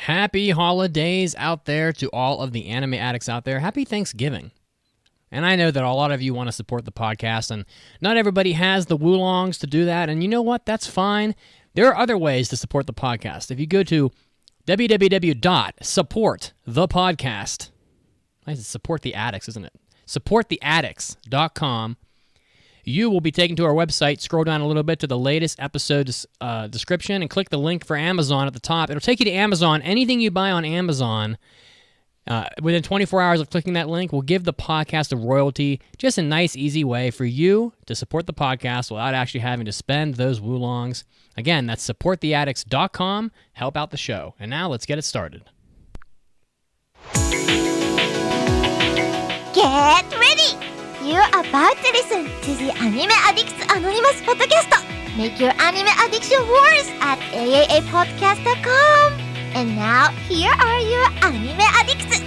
Happy holidays out there to all of the anime addicts out there. Happy Thanksgiving. And I know that a lot of you want to support the podcast, and not everybody has the woolongs to do that. And you know what? That's fine. There are other ways to support the podcast. If you go to www.supportthepodcast, support the addicts, isn't it? Supporttheaddicts.com. You will be taken to our website. Scroll down a little bit to the latest episode's description and click the link for Amazon at the top. It'll take you to Amazon. Anything you buy on Amazon within 24 hours of clicking that link will give the podcast a royalty. Just a nice, easy way for you to support the podcast without actually having to spend those woolongs. Again, that's supporttheaddicts.com. Help out the show. And now let's get it started. Get ready! You're about to listen to the Anime Addicts Anonymous Podcast. Make your anime addiction worse at AAApodcast.com. And now, here are your anime addicts.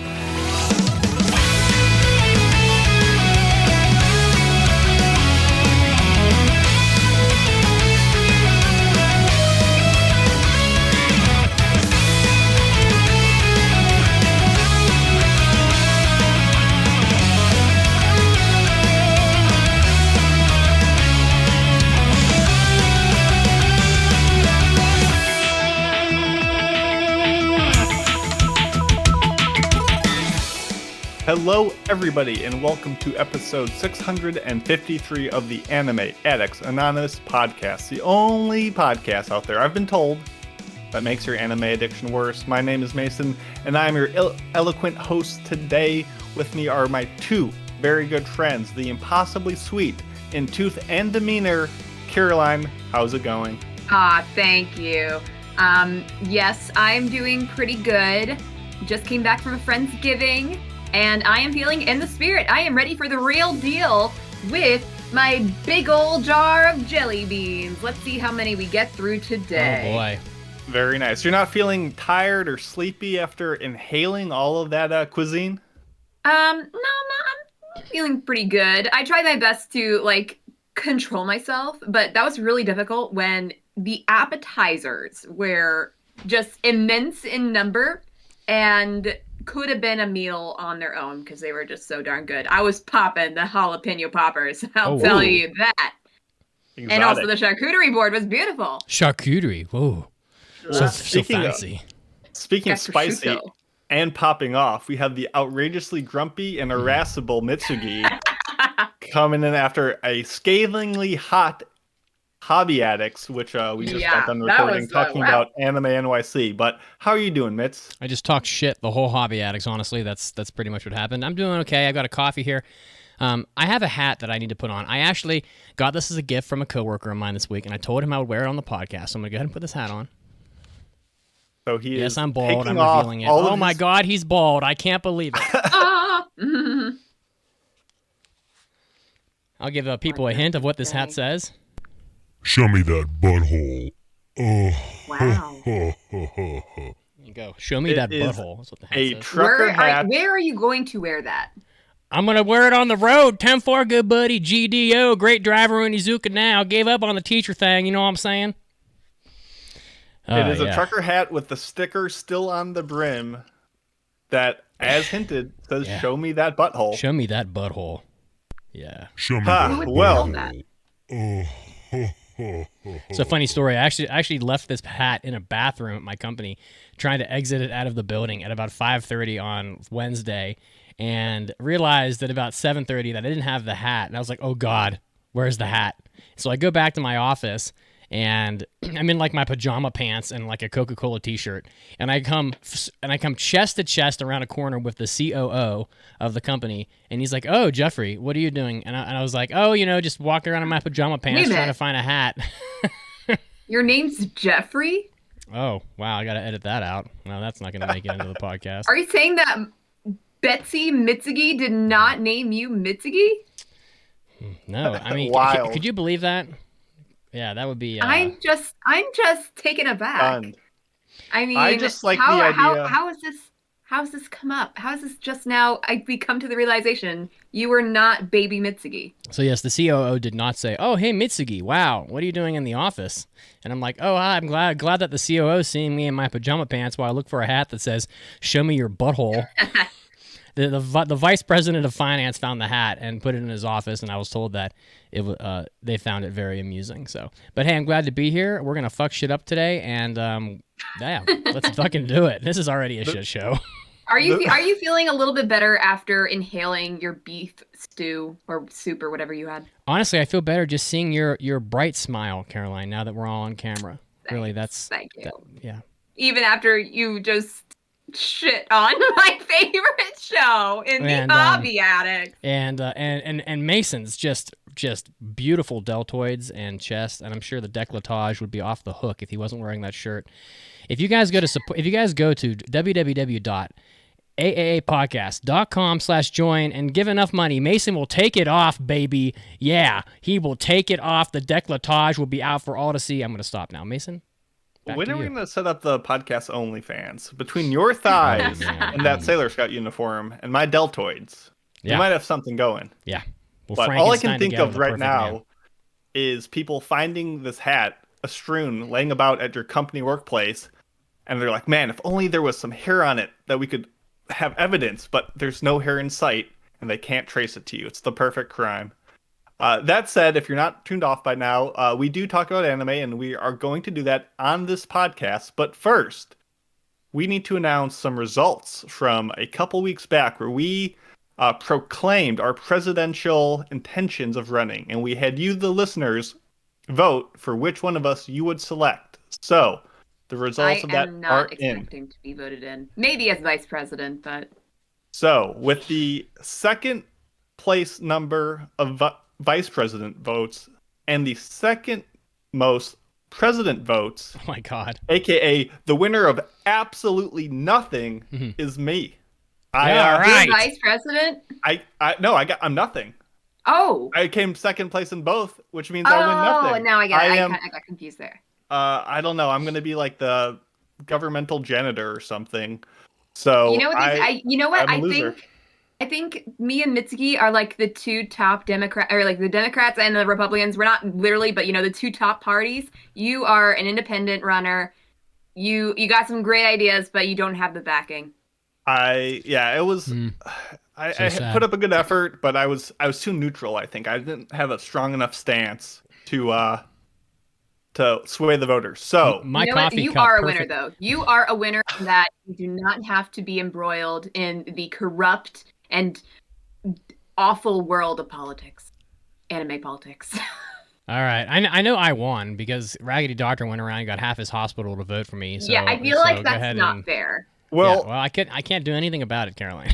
Hello, everybody, and welcome to episode 653 of the Anime Addicts Anonymous Podcast, the only podcast out there, I've been told, that makes your anime addiction worse. My name is Mason, and I am your eloquent host today. With me are my two very good friends, the impossibly sweet in tooth and demeanor, Caroline. How's it going? Thank you. Yes, I'm doing pretty good. Just came back from a Friendsgiving. And I am feeling in the spirit. I am ready for the real deal with my big old jar of jelly beans. Let's see how many we get through today. Oh, boy. Very nice. You're not feeling tired or sleepy after inhaling all of that cuisine? No, I'm feeling pretty good. I tried my best to, control myself, but that was really difficult when the appetizers were just immense in number and could have been a meal on their own because they were just so darn good. I was popping the jalapeno poppers. I'll tell you that. Exotic. And also the charcuterie board was beautiful. Charcuterie. Whoa. So fancy. Speaking of spicy and popping off, we have the outrageously grumpy and irascible Mitsugi coming in after a scathingly hot Hobby Addicts, which we just got done recording, talking about Anime NYC. But how are you doing, Mitz? I just talked shit the whole Hobby Addicts, honestly. That's pretty much what happened. I'm doing okay. I've got a coffee here. I have a hat that I need to put on. I actually got this as a gift from a coworker of mine this week, and I told him I would wear it on the podcast. So I'm going to go ahead and put this hat on. So yes, I'm bald. I'm revealing it. Oh my God, he's bald. I can't believe it. I'll give people a hint of what this hat says. Show me that butthole. Oh. Wow. There you go. Show me that butthole. That's what the hat says. Trucker hat. Where are you going to wear that? I'm going to wear it on the road. 10-4, good buddy. GDO, great driver in Izuka now. Gave up on the teacher thing. You know what I'm saying? It is a trucker hat with the sticker still on the brim that, as hinted, says, show me that butthole. Show me that butthole. Yeah. Show me that butthole. So funny story. I actually left this hat in a bathroom at my company, trying to exit it out of the building at about 5:30 on Wednesday, and realized at about 7:30 that I didn't have the hat, and I was like, "Oh God, where's the hat?" So I go back to my office, and I'm in my pajama pants and a Coca-Cola t-shirt, and I come chest to chest around a corner with the COO of the company, and he's like, "Oh, Jeffrey, what are you doing?" And I was like, "Oh, just walking around in my pajama pants trying to find a hat." Your name's Jeffrey? Oh, wow, I got to edit that out. No, that's not going to make it into the podcast. Are you saying that Betsy Mitsugi did not name you Mitsugi? No, I mean, could you believe that? Yeah, that would be. I'm just taken aback. Fun. I mean, I just like the idea. How is how's this come up? How's this just now? We come to the realization you were not baby Mitsugi. So yes, the COO did not say, "Oh, hey Mitsugi, wow, what are you doing in the office?" And I'm like, "Oh, I'm glad that the COO is seeing me in my pajama pants while I look for a hat that says, 'Show me your butthole.'" The vice president of finance found the hat and put it in his office, and I was told that they found it very amusing. So, but hey, I'm glad to be here. We're gonna fuck shit up today, and yeah, let's fucking do it. This is already a shit show. Are you feeling a little bit better after inhaling your beef stew or soup or whatever you had? Honestly, I feel better just seeing your bright smile, Caroline. Now that we're all on camera, really, Thank you. Yeah. Even after you just shit on my favorite show in the Hobby Addicts. And Mason's just beautiful deltoids and chest, and I'm sure the décolletage would be off the hook if he wasn't wearing that shirt. If you guys go to www.aaapodcast.com/join and give enough money, Mason will take it off, baby. Yeah, he will take it off. The décolletage will be out for all to see. I'm going to stop now. Mason? When are we going to set up the podcast OnlyFans? Between your thighs and that Sailor Scout uniform and my deltoids, you might have something going. Yeah. But all I can think of right now is people finding this hat strewn, laying about at your company workplace, and they're like, man, if only there was some hair on it that we could have evidence, but there's no hair in sight, and they can't trace it to you. It's the perfect crime. That said, if you're not tuned off by now, we do talk about anime, and we are going to do that on this podcast. But first, we need to announce some results from a couple weeks back where we proclaimed our presidential intentions of running, and we had you, the listeners, vote for which one of us you would select. So, the results of that are in. I am not expecting to be voted in. Maybe as vice president, but... So, with the second place number of vice president votes and the second most president votes, oh my god, aka the winner of absolutely nothing, is me. Right. You're vice president? I'm nothing. Oh, I came second place in both, which means I win nothing. Oh, now I get it. I got confused there. I don't know. I'm gonna be like the governmental janitor or something. So you know what? I think me and Mitsuki are like the two top Democrat, or like the Democrats and the Republicans. We're not literally, but the two top parties. You are an independent runner. You got some great ideas, but you don't have the backing. It was. I put up a good effort, but I was too neutral. I think I didn't have a strong enough stance to sway the voters. So my you coffee you cup, are a perfect. winner, though. You are a winner in that you do not have to be embroiled in the corrupt and awful world of politics, anime politics. All right, I know I won because Raggedy Doctor went around and got half his hospital to vote for me. So, yeah, I feel like that's not fair. Well, I can't do anything about it, Caroline.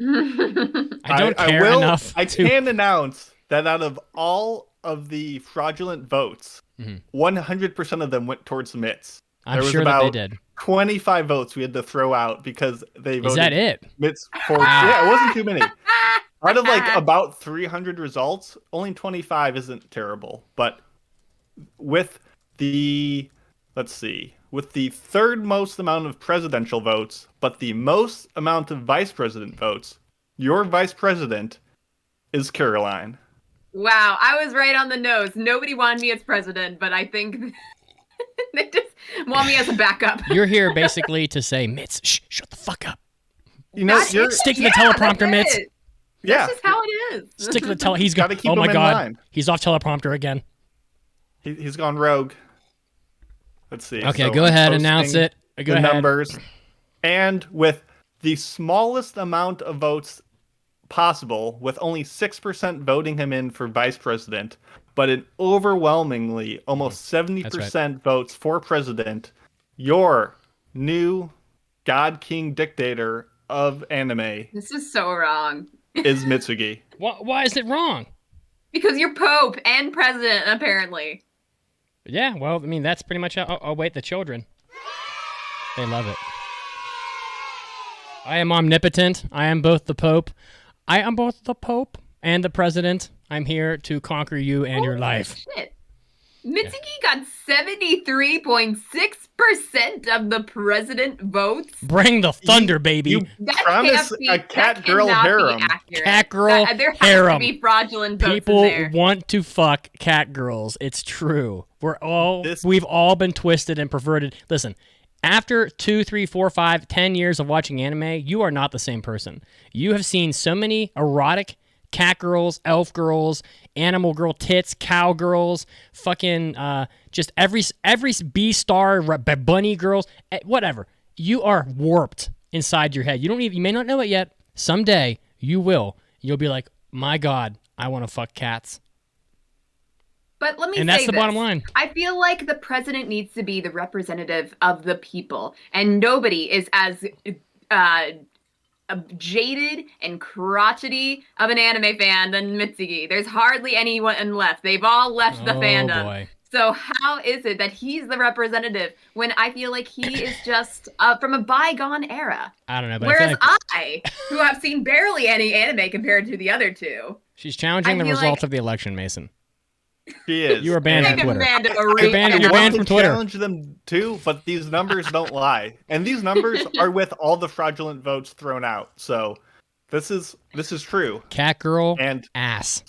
I don't care enough. I can announce that out of all of the fraudulent votes, 100% of them went towards the Mitts. I'm sure that they did. 25 votes we had to throw out because they voted. Is that it? Mitts for yeah, it wasn't too many. Out of like about 300 results, only 25 isn't terrible. But with the third most amount of presidential votes, but the most amount of vice president votes, your vice president is Caroline. Wow, I was right on the nose. Nobody wanted me as president, but I think they just want me as a backup. You're here basically to say, Mitts, shut the fuck up. Stick to the teleprompter, Mitts. Yeah, that's just how it is. Stick to the He's got to keep him in line. He's off teleprompter again. He's gone rogue. Let's see. Okay, so go ahead, announce it. Go ahead. Numbers, and with the smallest amount of votes possible, with only 6% voting him in for vice president, but an overwhelmingly almost 70% votes for president, your new God King dictator of anime. This is so wrong. Is Mitsugi. Why is it wrong? Because you're Pope and president, apparently. Yeah, well, I mean, that's pretty much how... Oh, wait, the children. They love it. I am omnipotent. I am both the Pope. I am both the Pope and the President. I'm here to conquer you and your life. Shit. Mitsuki got 73.6% 1% of the president votes. Bring the thunder, baby. You That promise can't be, a cat that girl cannot be harem. accurate. Cat girl There has harem. to be fraudulent votes People in there. want to fuck cat girls. It's true. This- We've all been twisted and perverted. Listen, after 2, 3, 4, 5, 10 years of watching anime, you are not the same person. You have seen so many erotic cat girls, elf girls, animal girl tits, cow girls, fucking just every B-star bunny girls, whatever. You are warped inside your head. You may not know it yet. Someday you will. You'll be like, my God, I want to fuck cats. But let me And say that's the this. bottom line. I feel like the president needs to be the representative of the people, and nobody is as jaded and crotchety of an anime fan than Mitsugi. There's hardly anyone left. They've all left the fandom. Boy. So how is it that he's the representative when I feel like he is just from a bygone era? I don't know, but Whereas I feel like who have seen barely any anime compared to the other two, she's challenging I the feel results like- of the election, Mason. She is. You are banned Take from a Twitter. man to a You're rape banned- I and you're a- want banned to from Twitter. challenge them too, but these numbers don't lie, and these numbers are with all the fraudulent votes thrown out. So this is true, Cat girl, and ass.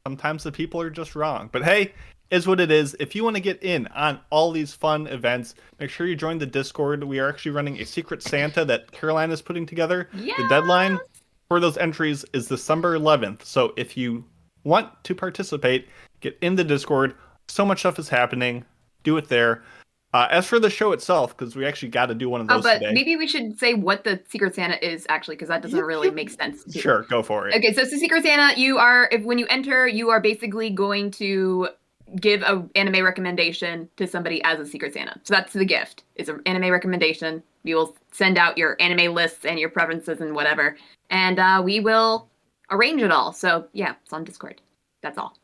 sometimes the people are just wrong. But hey, is what it is. If you want to get in on all these fun events, make sure you join the Discord. We are actually running a Secret Santa that Caroline is putting together. Yes! The deadline for those entries is December 11th. So if you want to participate, get in the Discord. So much stuff is happening. Do it there. As for the show itself, because we actually got to do one of those but today. maybe we should say what the Secret Santa is actually, because that doesn't really make sense. too. Sure, go for it. Okay, so it's the Secret Santa. When you enter, you are basically going to give an anime recommendation to somebody as a Secret Santa. So that's the gift. It's an anime recommendation. We will send out your anime lists and your preferences and whatever, and we will arrange it all. So yeah, it's on Discord. That's all.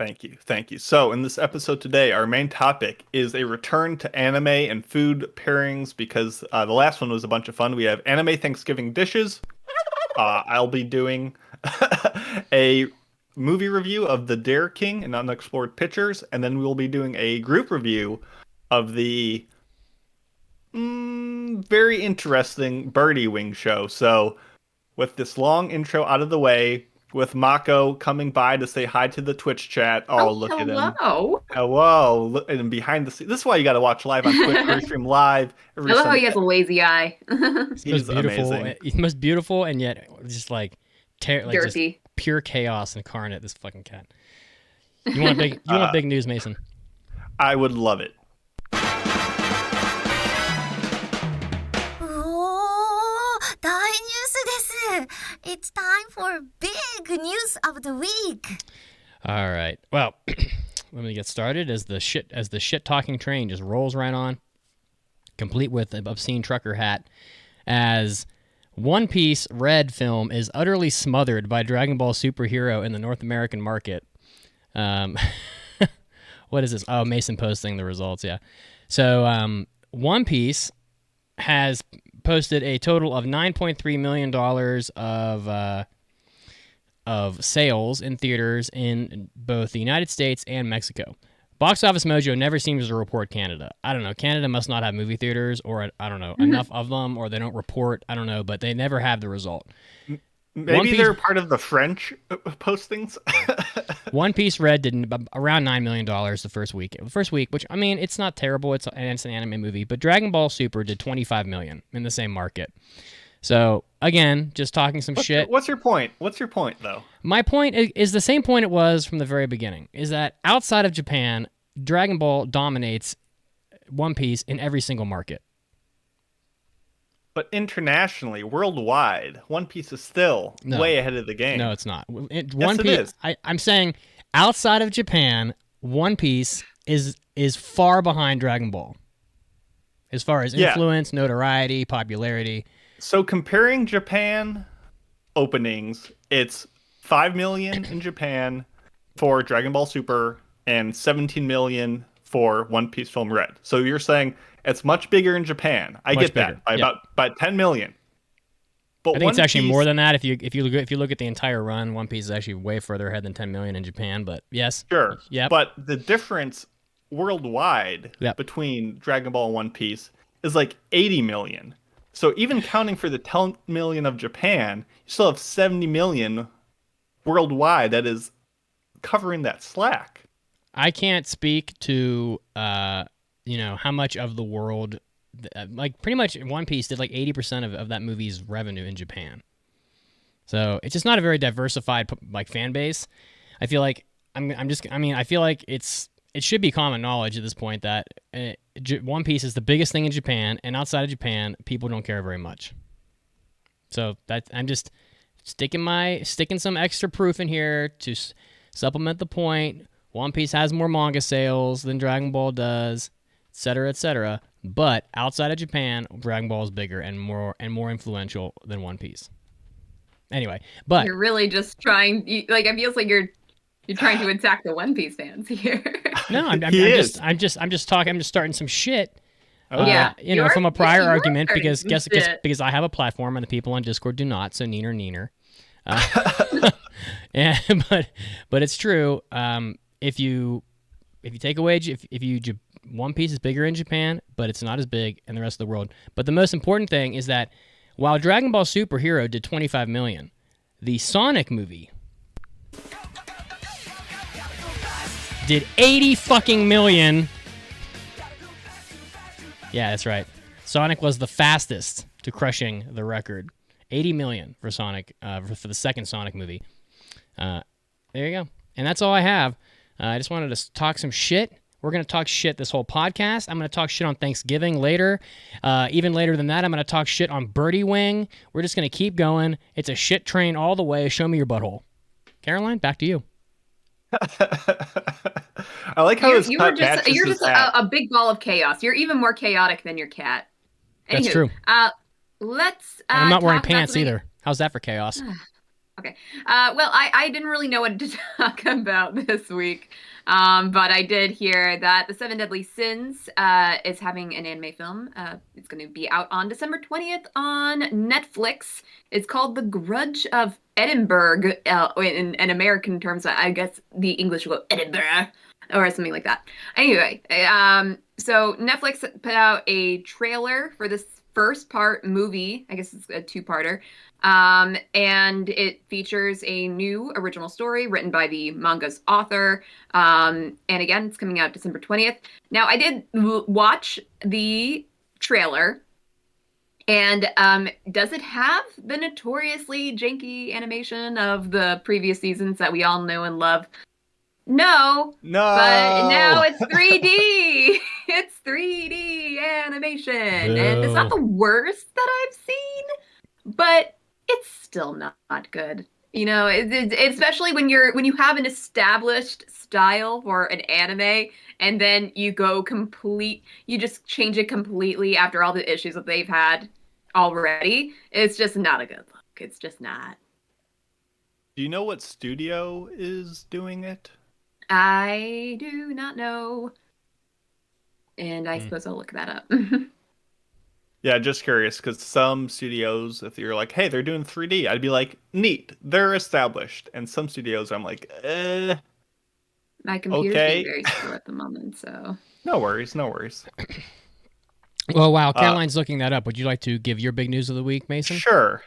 Thank you. So in this episode today, our main topic is a return to anime and food pairings, because the last one was a bunch of fun. We have anime Thanksgiving dishes. I'll be doing a movie review of The Dare King and Unexplored Pictures, and then we will be doing a group review of the very interesting Birdie Wing show. So with this long intro out of the way, with Mako coming by to say hi to the Twitch chat. Oh, look at him. Hello. Look, and behind the scenes. This is why you got to watch live on Twitch. We stream live. I love how he has a lazy eye. He's amazing. He's most beautiful and yet just like just Dirty. pure chaos incarnate. This fucking cat. You want big news, Mason? I would love it. おー、大ニュースです。It's time for big news of the week. All right. Well, let me get started as the shit talking train just rolls right on, complete with an obscene trucker hat, as One Piece Red film is utterly smothered by Dragon Ball superhero in the North American market. What is this? Oh, Mason posting the results. Yeah. So One Piece has posted a total of $9.3 million of sales in theaters in both the United States and Mexico. Box Office Mojo never seems to report Canada. I don't know. Canada must not have movie theaters, or I don't know, enough of them, or they don't report. I don't know, but they never have the result. Maybe they're part of the French postings. One Piece Red did around $9 million the first week. Which, I mean, it's not terrible. It's an anime movie. But Dragon Ball Super did $25 million in the same market. So, again, just talking some shit. What's your point? What's your point, though? My point is the same point it was from the very beginning, is that outside of Japan, Dragon Ball dominates One Piece in every single market. But internationally, worldwide, One Piece is still way ahead of the game. No, it's not. One Yes, Piece. it is. I'm saying outside of Japan, One Piece is far behind Dragon Ball, as far as influence, notoriety, popularity. So comparing Japan openings, it's 5 million in Japan for Dragon Ball Super and 17 million for One Piece Film Red. So you're saying it's much bigger in Japan. I Much get that bigger, by 10 million. But I think it's One actually Piece- more than that. If you look at the entire run, One Piece is actually way further ahead than 10 million in Japan. But yes, Sure. Yep. But the difference worldwide Yep. between Dragon Ball and One Piece is like 80 million. So even counting for the 10 million of Japan, you still have 70 million worldwide that is covering that slack. I can't speak to how much of the world, like pretty much One Piece did like 80% of that movie's revenue in Japan. So it's just not a very diversified like fan base. I feel like I feel like it should be common knowledge at this point that One Piece is the biggest thing in Japan, and outside of Japan, people don't care very much. So that I'm just sticking some extra proof in here to supplement the point. One Piece has more manga sales than Dragon Ball does, et cetera, et cetera. But outside of Japan, Dragon Ball is bigger and more influential than One Piece. Anyway, but You're really just trying. Like it feels like you're trying to attack the One Piece fans here. no, I'm just starting some shit. Yeah, from a prior you're argument starting some shit. because I have a platform and the people on Discord do not, so neener. Yeah, but it's true. If you take away One Piece is bigger in Japan, but it's not as big in the rest of the world. But the most important thing is that while Dragon Ball Super Hero did 25 million, the Sonic movie did 80 fucking million. Yeah, that's right. Sonic was the fastest to crushing the record. 80 million for Sonic, for the second Sonic movie. There you go. And that's all I have. I just wanted to talk some shit. We're going to talk shit this whole podcast. I'm going to talk shit on Thanksgiving later. Even later than that, I'm going to talk shit on Birdie Wing. We're just going to keep going. It's a shit train all the way. Show me your butthole. Caroline, back to you. I like how you're just a big ball of chaos. You're even more chaotic than your cat. That's true. Let's. I'm not wearing pants either. How's that for chaos? Okay. Well, I didn't really know what to talk about this week, but I did hear that The Seven Deadly Sins is having an anime film. It's going to be out on December 20th on Netflix. It's called The Grudge of Edinburgh. In American terms, I guess the English will go Edinburgh or something like that. Anyway, so Netflix put out a trailer for this first part movie. I guess it's a two-parter. And it features a new original story written by the manga's author. And again, it's coming out December 20th. Now, I did watch the trailer. And does it have the notoriously janky animation of the previous seasons that we all know and love? No. But now it's 3D. It's 3D animation. Boo. And it's not the worst that I've seen, but it's still not good. You know, especially when you have an established style for an anime and then you just change it completely after all the issues that they've had already. It's just not a good look. It's just not. Do you know what studio is doing it? I do not know. And I suppose I'll look that up. Yeah, just curious, because some studios, if you're like, hey, they're doing 3D, I'd be like, neat, they're established. And some studios, I'm like, My computer's okay. being very slow at the moment, so. No worries. Well, while Caroline's looking that up, would you like to give your big news of the week, Mason? Sure.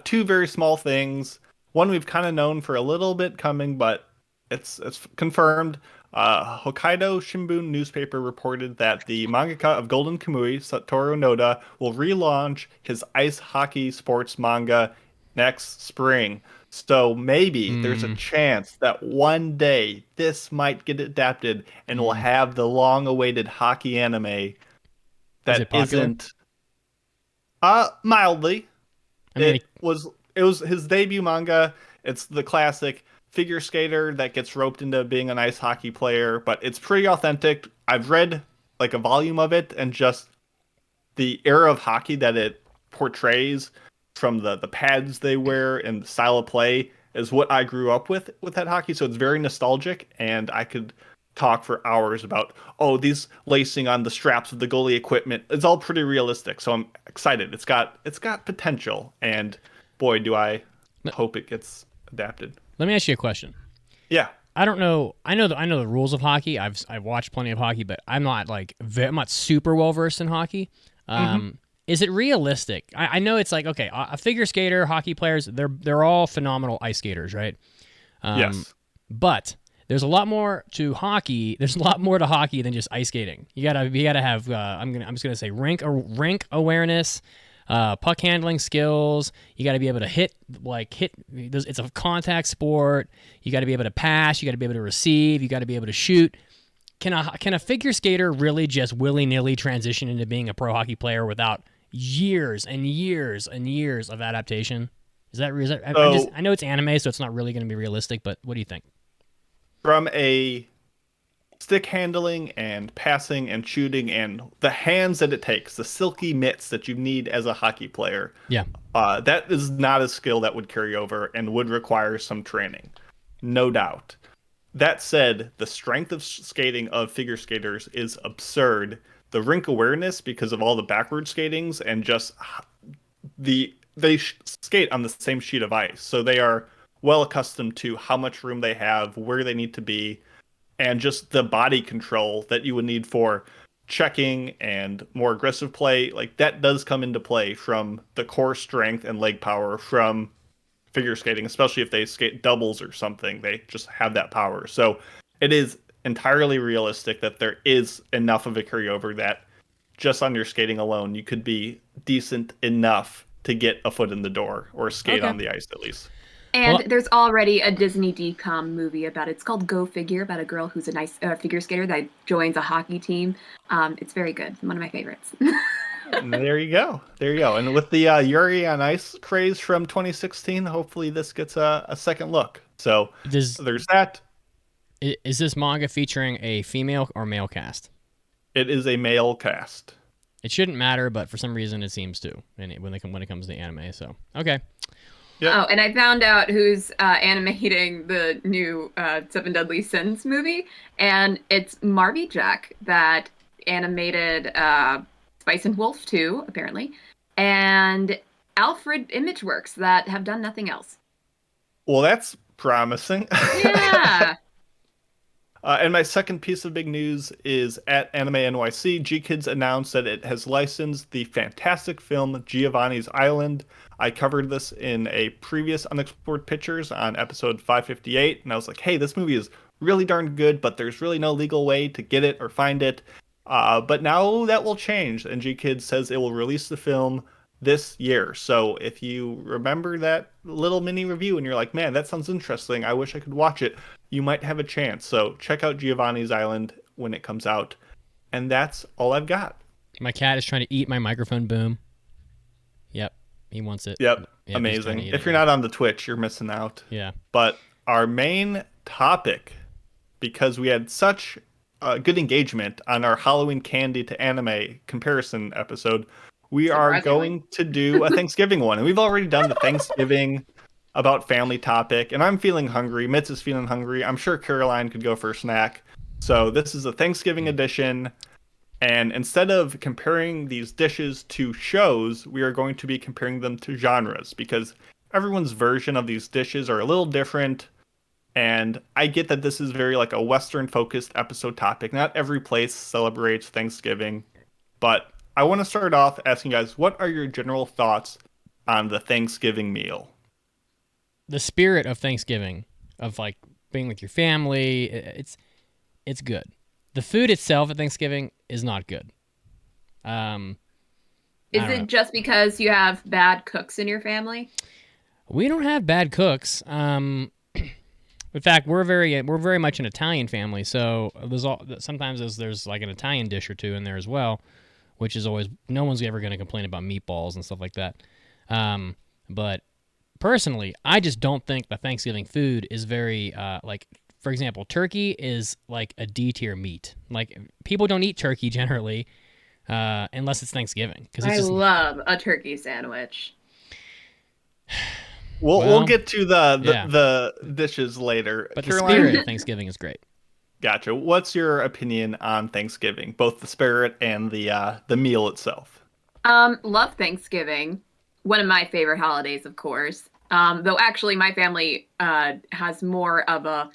Two very small things. One we've kind of known for a little bit coming, but it's confirmed. Hokkaido Shimbun newspaper reported that the mangaka of Golden Kamuy, Satoru Noda, will relaunch his ice hockey sports manga next spring. So maybe there's a chance that one day this might get adapted and we'll have the long-awaited hockey anime that isn't mildly. I mean, It was his debut manga. It's the classic figure skater that gets roped into being an ice hockey player, but it's pretty authentic. I've read like a volume of it, and just the era of hockey that it portrays, from the pads they wear and the style of play, is what I grew up with that hockey. So it's very nostalgic, and I could talk for hours about, these lacing on the straps of the goalie equipment. It's all pretty realistic, so I'm excited. It's got potential, and boy, do I hope it gets adapted. Let me ask you a question. Yeah. I don't know. I know the rules of hockey. I've watched plenty of hockey, but I'm not I'm not super well versed in hockey. Is it realistic? I know it's like, okay, a figure skater, hockey players, they're all phenomenal ice skaters, right? Yes. But there's a lot more to hockey. There's a lot more to hockey than just ice skating. You gotta have. I'm just gonna say rink awareness, puck handling skills. You gotta be able to hit. It's a contact sport. You gotta be able to pass. You gotta be able to receive. You gotta be able to shoot. Can a figure skater really just willy-nilly transition into being a pro hockey player without years and years and years of adaptation? I know it's anime, so it's not really going to be realistic, but what do you think? From a stick handling and passing and shooting and the hands that it takes, the silky mitts that you need as a hockey player, that is not a skill that would carry over and would require some training, no doubt. That said, the strength of skating of figure skaters is absurd. The rink awareness, because of all the backward skatings and just they skate on the same sheet of ice, so they are well accustomed to how much room they have, where they need to be, and just the body control that you would need for checking and more aggressive play. Like, that does come into play from the core strength and leg power from figure skating, especially if they skate doubles or something. They just have that power. So it is entirely realistic that there is enough of a carryover that just on your skating alone, you could be decent enough to get a foot in the door or skate on the ice at least. And there's already a Disney DCOM movie about it. It's called Go Figure, about a girl who's a nice figure skater that joins a hockey team. It's very good. One of my favorites. There you go. And with the Yuri on Ice craze from 2016, hopefully this gets a second look. So there's that. Is this manga featuring a female or male cast? It is a male cast. It shouldn't matter, but for some reason it seems to when it comes to anime. So okay. Yep. Oh, and I found out who's animating the new Seven Deadly Sins movie, and it's Marby Jack that animated Spice and Wolf 2, apparently, and Alfred Imageworks that have done nothing else. Well, that's promising. Yeah. And my second piece of big news is at Anime NYC, G-Kids announced that it has licensed the fantastic film Giovanni's Island. I covered this in a previous Unexplored Pictures on episode 558, and I was like, hey, this movie is really darn good, but there's really no legal way to get it or find it. But now that will change, and G-Kids says it will release the film this year. So if you remember that little mini review and you're like, man, that sounds interesting, I wish I could watch it, you might have a chance. So check out Giovanni's Island when it comes out. And that's all I've got. My cat is trying to eat my microphone boom. Yep, he wants it. Yep, amazing. If you're not on the Twitch, you're missing out. Yeah. But our main topic, because we had such good engagement on our Halloween candy to anime comparison episode, we are going to do a Thanksgiving one. And we've already done the Thanksgiving about family topic. And I'm feeling hungry. Mitz is feeling hungry. I'm sure Caroline could go for a snack. So this is a Thanksgiving edition. And instead of comparing these dishes to shows, we are going to be comparing them to genres. Because everyone's version of these dishes are a little different. And I get that this is very like a Western-focused episode topic. Not every place celebrates Thanksgiving. But I want to start off asking you guys, what are your general thoughts on the Thanksgiving meal? The spirit of Thanksgiving, of like being with your family, it's good. The food itself at Thanksgiving is not good. Is it just because you have bad cooks in your family? We don't have bad cooks. In fact, we're very much an Italian family, so sometimes there's like an Italian dish or two in there as well, which is always, no one's ever going to complain about meatballs and stuff like that. But personally, I just don't think the Thanksgiving food is very like, for example, turkey is like a D tier meat. Like, people don't eat turkey generally unless it's Thanksgiving. I love a turkey sandwich. We'll get to the dishes later. But Caroline, the spirit of Thanksgiving is great. Gotcha. What's your opinion on Thanksgiving, both the spirit and the meal itself? Love Thanksgiving. One of my favorite holidays, of course. Though actually my family has more of a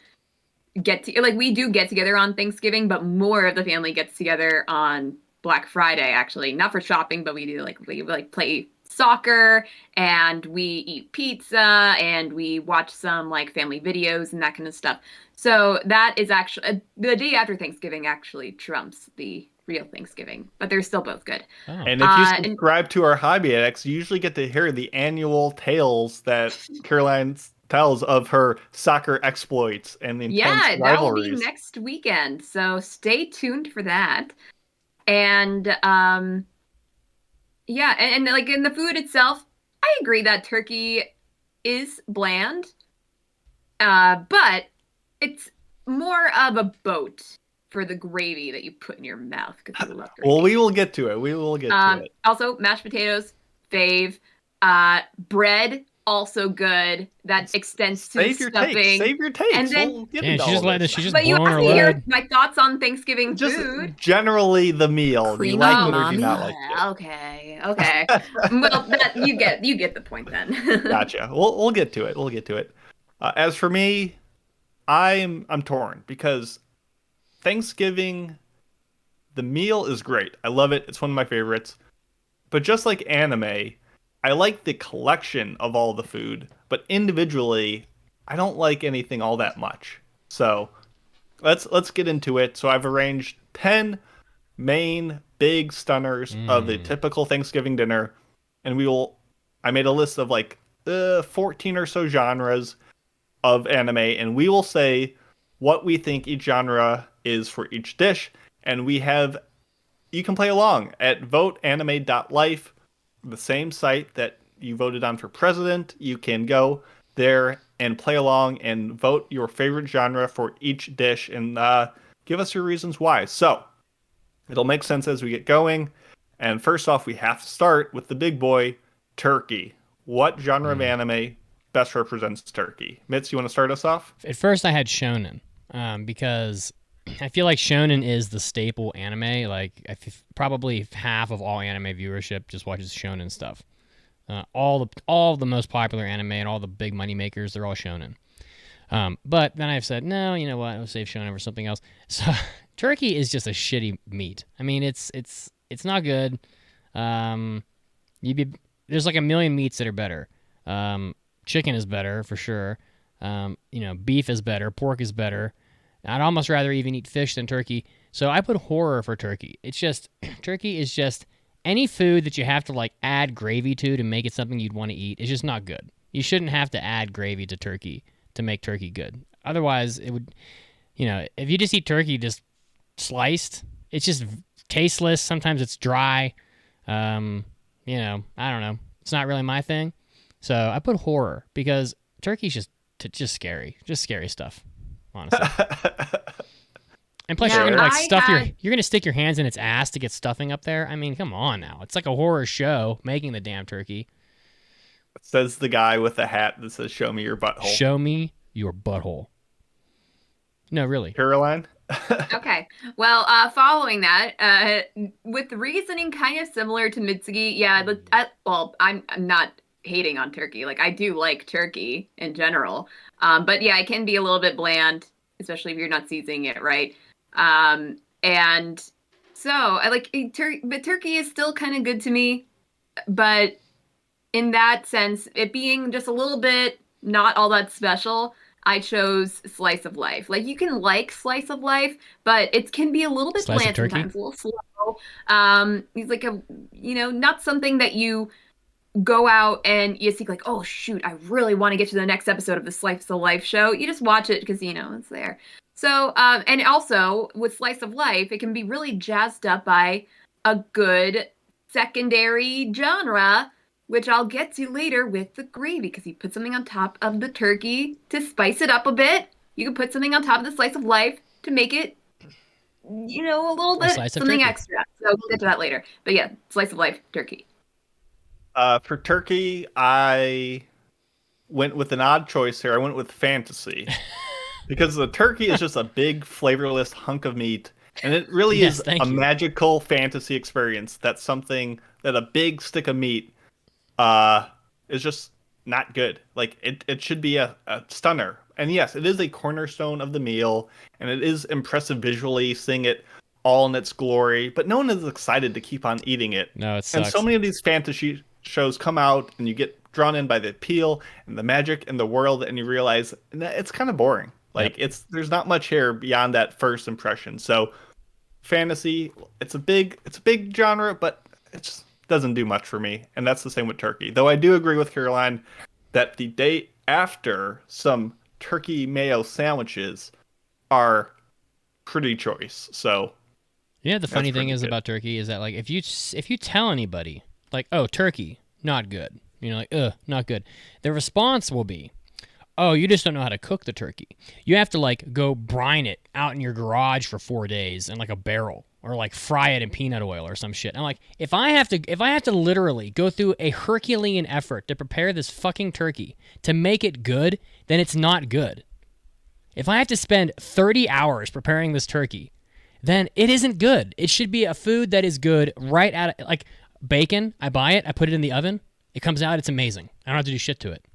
we do get together on Thanksgiving, but more of the family gets together on Black Friday, actually. Not for shopping, but we play soccer, and we eat pizza, and we watch some like family videos and that kind of stuff. So that is actually the day after Thanksgiving actually trumps the real Thanksgiving, but they're still both good. Oh. And if you subscribe to our Hobby Addicts, you usually get to hear the annual tales that Caroline tells of her soccer exploits and the intense that will be rivalries. next weekend, so stay tuned for that. And yeah, and like in the food itself, I agree that turkey is bland, but it's more of a boat for the gravy that you put in your mouth because you love gravy. Well, we will get to it. We will get to it. Also, mashed potatoes, fave. Bread, also good. That extends to Save your stuffing. takes. Save your takes. And then, we'll get Yeah, into she's just all letting this. she's just but you blowing have her to hear load. my thoughts on Thanksgiving Just food. generally the meal. Do you like it or do you not like it? Okay. Well, that you get the point then. Gotcha. We'll get to it. We'll get to it. As for me, I'm torn because Thanksgiving, the meal is great. I love it. It's one of my favorites. But just like anime, I like the collection of all the food, but individually, I don't like anything all that much. So let's get into it. So I've arranged 10 main big stunners of the typical Thanksgiving dinner, and I made a list of like 14 or so genres of anime, and we will say what we think each genre is for each dish, and you can play along at voteanime.life, the same site that you voted on for president. You can go there and play along and vote your favorite genre for each dish and give us your reasons why. So it'll make sense as we get going. And first off, we have to start with the big boy, turkey. What genre of anime best represents turkey? Mitz, you want to start us off? At first, I had shonen because I feel like shonen is the staple anime. Like probably half of all anime viewership just watches shonen stuff. All the most popular anime and all the big money makers, they're all shonen. But then I've said, no, you know what? I'll save shonen for something else. So turkey is just a shitty meat. I mean, it's not good. There's like a million meats that are better. Chicken is better for sure. Beef is better. Pork is better. I'd almost rather even eat fish than turkey. So I put horror for turkey. It's just, turkey is just any food that you have to like add gravy to make it something you'd want to eat. It's just not good. You shouldn't have to add gravy to turkey to make turkey good. Otherwise, it would, if you just eat turkey just sliced, it's just tasteless. Sometimes it's dry. I don't know. It's not really my thing. So I put horror because turkey's just scary. Just scary stuff. Honestly. And plus, you're gonna you're gonna stick your hands in its ass to get stuffing up there. I mean, come on now. It's like a horror show making the damn turkey. Says the guy with the hat that says, "Show me your butthole." Show me your butthole. No, really. Caroline? Okay. Well, following that, with reasoning kind of similar to Mitsugi, yeah, I'm not hating on turkey. Like, I do like turkey in general. But yeah, it can be a little bit bland, especially if you're not seasoning it right. And so I like but turkey is still kind of good to me. But in that sense, it being just a little bit not all that special, I chose slice of life. Like, you can like slice of life, but it can be a little bit bland sometimes, a little slow. It's like not something that you go out and you see like, oh shoot, I really want to get to the next episode of the Slice of Life show. You just watch it because it's there. So and also with Slice of Life, it can be really jazzed up by a good secondary genre, which I'll get to later with the gravy, because you put something on top of the turkey to spice it up a bit. You can put something on top of the Slice of Life to make it a little bit something extra. So we'll get to that later. But yeah, Slice of Life turkey. For turkey, I went with an odd choice here. I went with fantasy. Because the turkey is just a big, flavorless hunk of meat. And it really is a magical fantasy experience. That's something that a big stick of meat is just not good. Like it should be a stunner. And yes, it is a cornerstone of the meal, and it is impressive visually seeing it all in its glory, but no one is excited to keep on eating it. No, it And sucks. so many of these fantasy shows come out and you get drawn in by the appeal and the magic and the world, and you realize that it's kind of boring. Like there's not much here beyond that first impression. So fantasy, it's a big genre, but it just doesn't do much for me. And that's the same with turkey. Though I do agree with Caroline that the day after, some turkey mayo sandwiches are pretty choice. So Yeah, the funny thing pretty is good. about turkey is that like if you tell anybody like, oh, turkey, not good, like, ugh, not good, the response will be, oh, you just don't know how to cook the turkey. You have to like go brine it out in your garage for 4 days in like a barrel, or like fry it in peanut oil or some shit. I'm like, if I have to literally go through a Herculean effort to prepare this fucking turkey to make it good, then it's not good. If I have to spend 30 hours preparing this turkey, then it isn't good. It should be a food that is good right out of, like bacon. I buy it, I put it in the oven, it comes out, it's amazing. I don't have to do shit to it.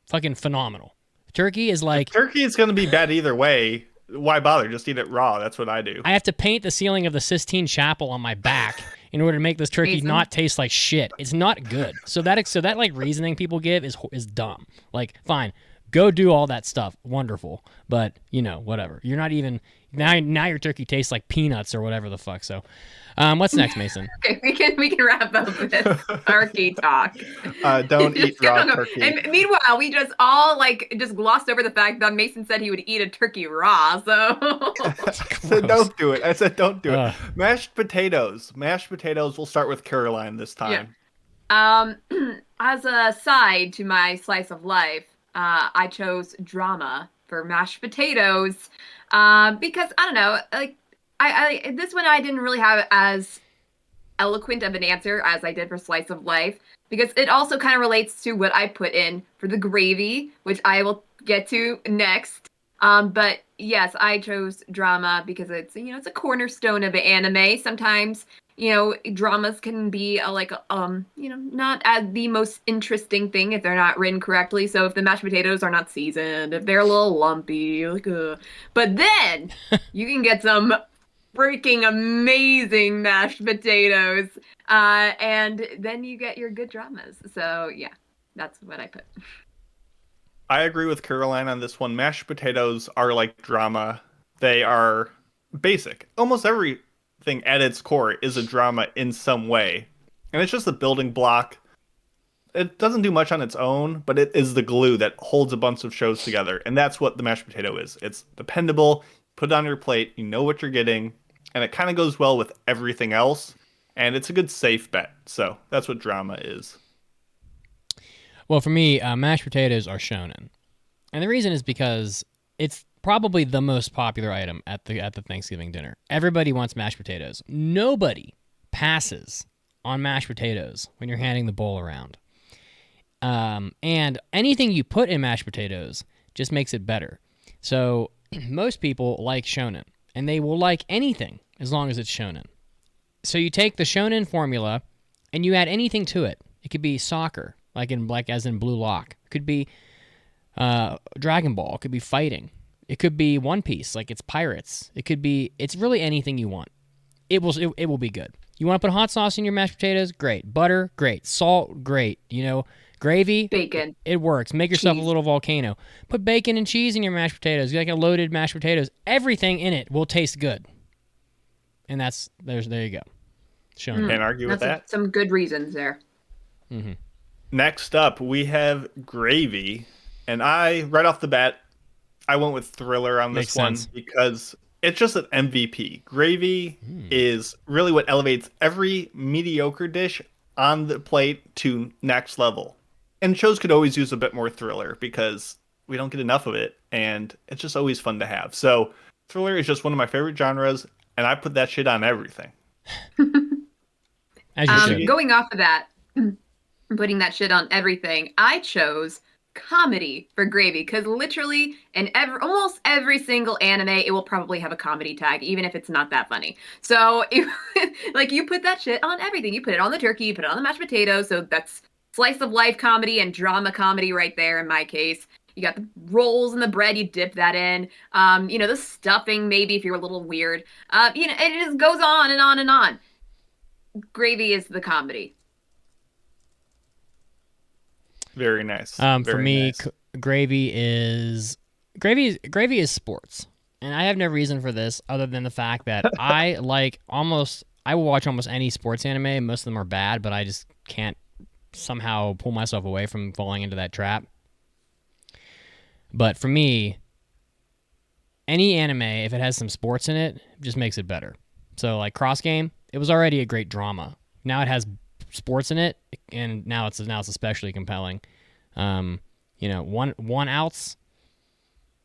Fucking phenomenal. Turkey is like, turkey is going to be bad either way. Why bother? Just eat it raw. That's what I do. I have to paint the ceiling of the Sistine Chapel on my back in order to make this turkey Amazing. not taste like shit. It's not good. So that like reasoning people give is dumb. Like, fine, go do all that stuff. Wonderful. But, whatever. You're not even now your turkey tastes like peanuts or whatever the fuck. So, what's next, Mason? Okay, we can wrap up this turkey talk. Don't eat Just raw go. turkey. And meanwhile, we just all just glossed over the fact that Mason said he would eat a turkey raw. So I said don't do it. I said don't do Ugh. it. Mashed potatoes. We'll start with Caroline this time. as a side to my slice of life, I chose drama for mashed potatoes because I don't know, like I this one I didn't really have as eloquent of an answer as I did for slice of life, because it also kind of relates to what I put in for the gravy, which I will get to next. But yes, I chose drama because it's it's a cornerstone of anime. Sometimes dramas can be not as the most interesting thing if they're not written correctly. So if the mashed potatoes are not seasoned, if they're a little lumpy, but then you can get some freaking amazing mashed potatoes, and then you get your good dramas. So yeah, that's what I put. I agree with Caroline on this one. Mashed potatoes are like drama. They are basic. Almost everything at its core is a drama in some way. And it's just a building block. It doesn't do much on its own, but it is the glue that holds a bunch of shows together. And that's what the mashed potato is. It's dependable. Put it on your plate. You know what you're getting. And it kind of goes well with everything else. And it's a good safe bet. So that's what drama is. Well, for me, mashed potatoes are shonen, and the reason is because it's probably the most popular item at the Thanksgiving dinner. Everybody wants mashed potatoes. Nobody passes on mashed potatoes when you're handing the bowl around. And anything you put in mashed potatoes just makes it better. So most people like shonen, and they will like anything as long as it's shonen. So you take the shonen formula and you add anything to it. It could be soccer, as in Blue Lock. It could be Dragon Ball. It could be fighting. It could be One Piece, like it's pirates. It's really anything you want. It will be good. You want to put hot sauce in your mashed potatoes? Great. Butter? Great. Salt? Great. Gravy? Bacon. It works. Make yourself Cheese. a little volcano. Put bacon and cheese in your mashed potatoes. You like a loaded mashed potatoes. Everything in it will taste good. And there you go. Shonen. Can't argue with that. Some good reasons there. Mm-hmm. Next up, we have gravy. And right off the bat, I went with Thriller on this Makes one sense. because it's just an MVP. Gravy is really what elevates every mediocre dish on the plate to next level. And shows could always use a bit more Thriller because we don't get enough of it, and it's just always fun to have. So Thriller is just one of my favorite genres, and I put that shit on everything. As you should. Going off of that, putting that shit on everything, I chose comedy for gravy because literally in almost every single anime, it will probably have a comedy tag, even if it's not that funny. So you put that shit on everything. You put it on the turkey, you put it on the mashed potatoes. So that's slice of life comedy and drama comedy right there in my case. You got the rolls and the bread, you dip that in. The stuffing, maybe if you're a little weird. It just goes on and on and on. Gravy is the comedy. Very nice. For me, gravy is sports. And I have no reason for this other than the fact that I will watch almost any sports anime. Most of them are bad, but I just can't somehow pull myself away from falling into that trap. But for me, any anime, if it has some sports in it, just makes it better. So like Cross Game, it was already a great drama. Now it has sports in it, and now it's especially compelling. One outs.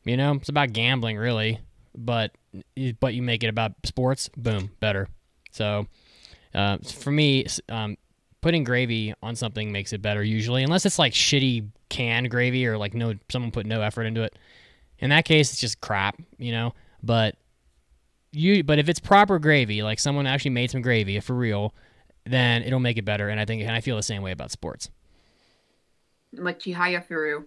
It's about gambling, really, but you make it about sports, boom, better. So, for me, putting gravy on something makes it better usually, unless it's like shitty canned gravy or like someone put no effort into it. In that case, it's just crap, But if it's proper gravy, like someone actually made some gravy for real, then it'll make it better. And I feel the same way about sports. Like Chihaya Furu.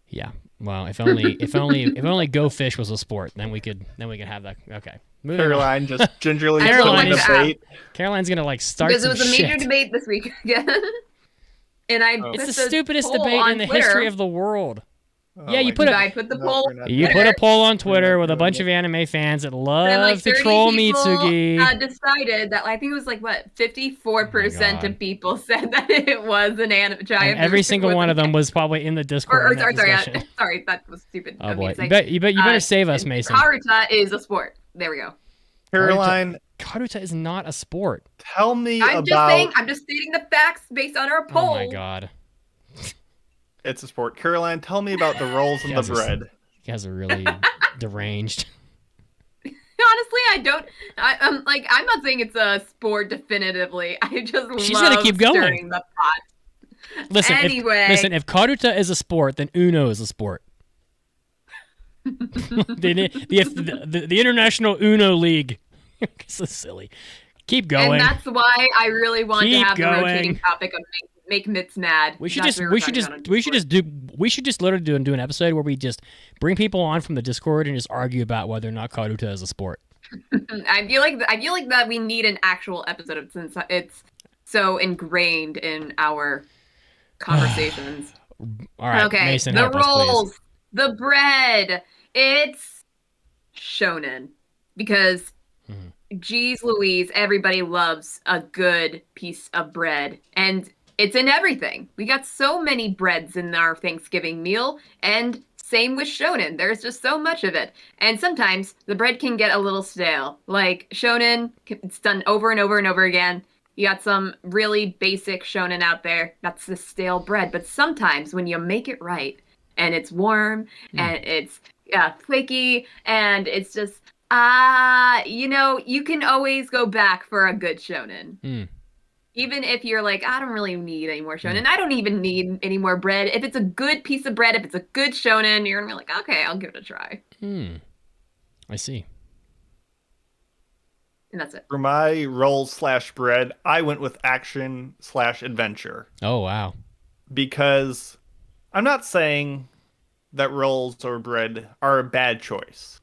Yeah. Well, if only Go Fish was a sport, then we could have that. Okay. Caroline just gingerly Caroline pulling debate. Caroline's gonna start because it some was a major shit. Debate this week again. And It's the stupidest debate in the history of the world. Oh, Yeah, you put I put the poll. You put a poll on Twitter with a bunch of anime fans that love to troll Mitsugi. Decided that I think it was 54% God. of people said that it was an anime. And every single one of them was probably in the Discord. Sorry, that was stupid. Oh boy, you better save us, Mason. Karuta is a sport. There we go. Caroline, Karuta is not a sport. tell me I'm just stating the facts based on our poll. Oh my god. It's a sport. Caroline, tell me about the rolls and the bread. You guys are really deranged. Honestly, I'm not saying it's a sport definitively. I just She's love gonna keep going. stirring the pot. Listen, Anyway. if Karuta is a sport, then Uno is a sport. the International Uno League. So silly. Keep going. And that's why I really want to have the rotating going. topic of make Mitz mad. We should just literally do an episode where we just bring people on from the Discord and just argue about whether or not Karuta is a sport. I feel like that we need an actual episode since it's so ingrained in our conversations. All right, okay, Mason, the help us, please. rolls, the bread, it's shonen because geez Louise, everybody loves a good piece of bread, and it's in everything. We got so many breads in our Thanksgiving meal, and same with shonen. There's just so much of it. And sometimes the bread can get a little stale. Like shonen, it's done over and over and over again. You got some really basic shonen out there. That's the stale bread. But sometimes when you make it right, and it's warm, and it's flaky, and it's just, you can always go back for a good shonen. Even if you're like, I don't really need any more shonen. I don't even need any more bread. If it's a good piece of bread, if it's a good shonen, you're going to be like, okay, I'll give it a try. I see. And that's it. For my rolls/bread, I went with action/adventure. Oh, wow. Because I'm not saying that rolls or bread are a bad choice.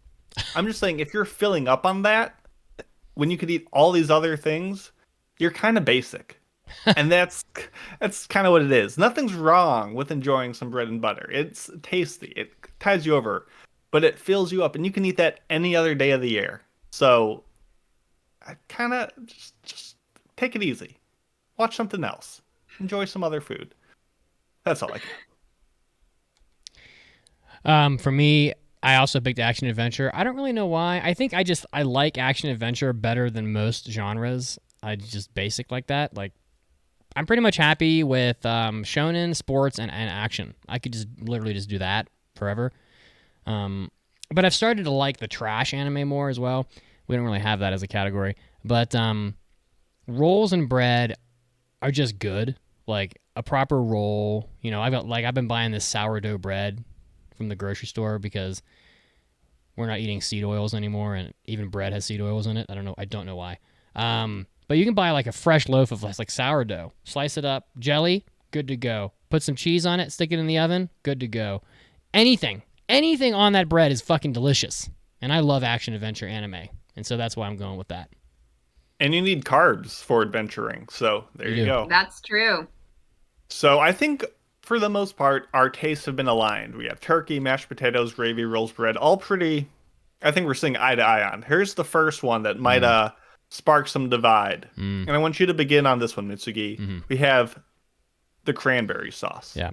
I'm just saying if you're filling up on that, when you could eat all these other things, you're kind of basic. And that's kind of what it is. Nothing's wrong with enjoying some bread and butter. It's tasty. It ties you over. But it fills you up, and you can eat that any other day of the year. So I kind of just take it easy. Watch something else. Enjoy some other food. That's all I can. For me, I also picked action adventure. I don't really know why. I think I like action adventure better than most genres. I just basic like that. Like, I'm pretty much happy with shonen, sports, and action. I could just literally just do that forever. But I've started to like the trash anime more as well. We don't really have that as a category. But rolls and bread are just good. Like a proper roll. I've been buying this sourdough bread from the grocery store because we're not eating seed oils anymore, and even bread has seed oils in it. I don't know why. But you can buy like a fresh loaf of like sourdough, slice it up, jelly, good to go. Put some cheese on it, stick it in the oven, good to go. Anything on that bread is fucking delicious. And I love action adventure anime. And so that's why I'm going with that. And you need carbs for adventuring. So there you go. That's true. So I think for the most part, our tastes have been aligned. We have turkey, mashed potatoes, gravy, rolls, bread, all pretty. I think we're seeing eye to eye on. Here's the first one that might spark some divide. And I want you to begin on this one, Mitsugi. We have the cranberry sauce. Yeah.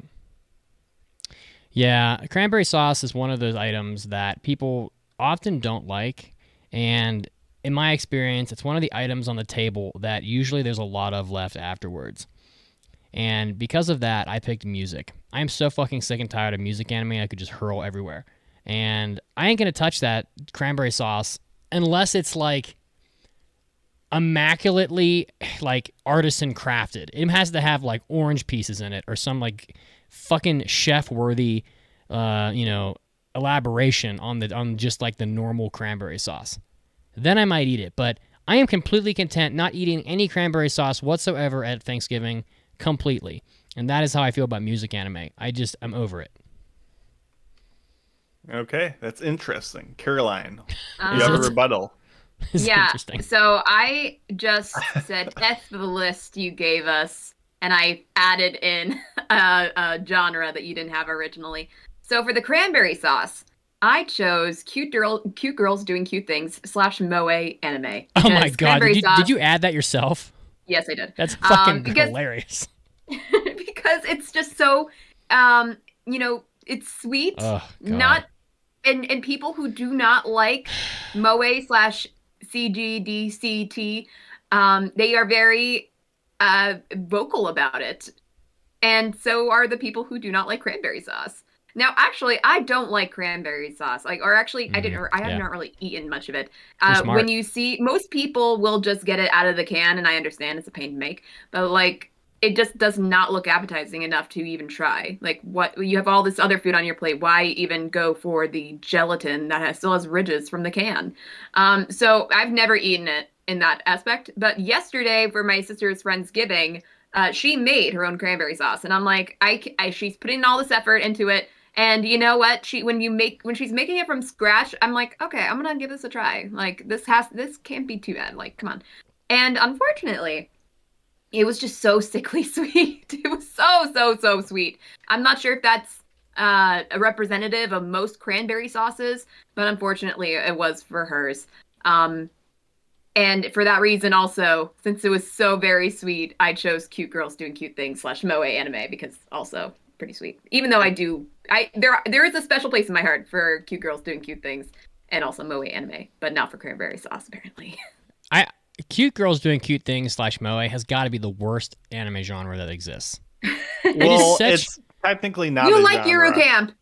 Yeah, cranberry sauce is one of those items that people often don't like. And in my experience, it's one of the items on the table that usually there's a lot of left afterwards. And because of that, I picked music. I am so fucking sick and tired of music anime I could just hurl everywhere. And I ain't going to touch that cranberry sauce unless it's like immaculately like artisan crafted. It has to have like orange pieces in it or some like fucking chef worthy elaboration on just like the normal cranberry sauce. Then I might eat it, but I am completely content not eating any cranberry sauce whatsoever at Thanksgiving completely. And that is how I feel about music anime. I'm over it. Okay, that's interesting. Caroline, you have a rebuttal. Interesting. So I just said F the list you gave us, and I added in a genre that you didn't have originally. So for the cranberry sauce, I chose cute girls doing cute things / moe anime. Oh my god! Did you add that yourself? Yes, I did. That's fucking hilarious. Because it's just so, it's sweet. Oh, not, and people who do not like moe / CGDCT, they are very vocal about it, and so are the people who do not like cranberry sauce. Now, actually, I don't like cranberry sauce. I have not really eaten much of it. When you see, most people will just get it out of the can, and I understand it's a pain to make, but like, it just does not look appetizing enough to even try. Like, what, you have all this other food on your plate. Why even go for the gelatin that still has ridges from the can? So I've never eaten it in that aspect. But yesterday, for my sister's Friendsgiving, she made her own cranberry sauce, and I'm like, she's putting all this effort into it. And you know what? When she's making it from scratch, I'm like, okay, I'm gonna give this a try. Like, this can't be too bad. Like, come on. And unfortunately, it was just so sickly sweet. It was so sweet. I'm not sure if that's a representative of most cranberry sauces, but unfortunately, it was for hers. And for that reason, also, since it was so very sweet, I chose cute girls doing cute things / moe anime because also pretty sweet. Even though there is a special place in my heart for cute girls doing cute things and also moe anime, but not for cranberry sauce apparently. Cute girls doing cute things / moe has got to be the worst anime genre that exists. Well, it's technically not. You a like genre. Eurocamp?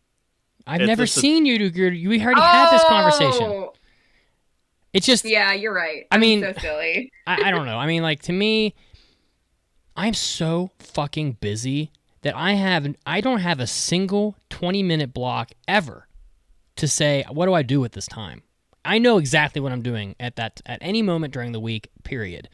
I've never seen you do. We already had this conversation. It's just. Yeah, you're right. I mean, so silly. I don't know. I mean, like, to me, I'm so fucking busy that I don't have a single 20-minute block ever to say, what do I do with this time? I know exactly what I'm doing at any moment during the week, period.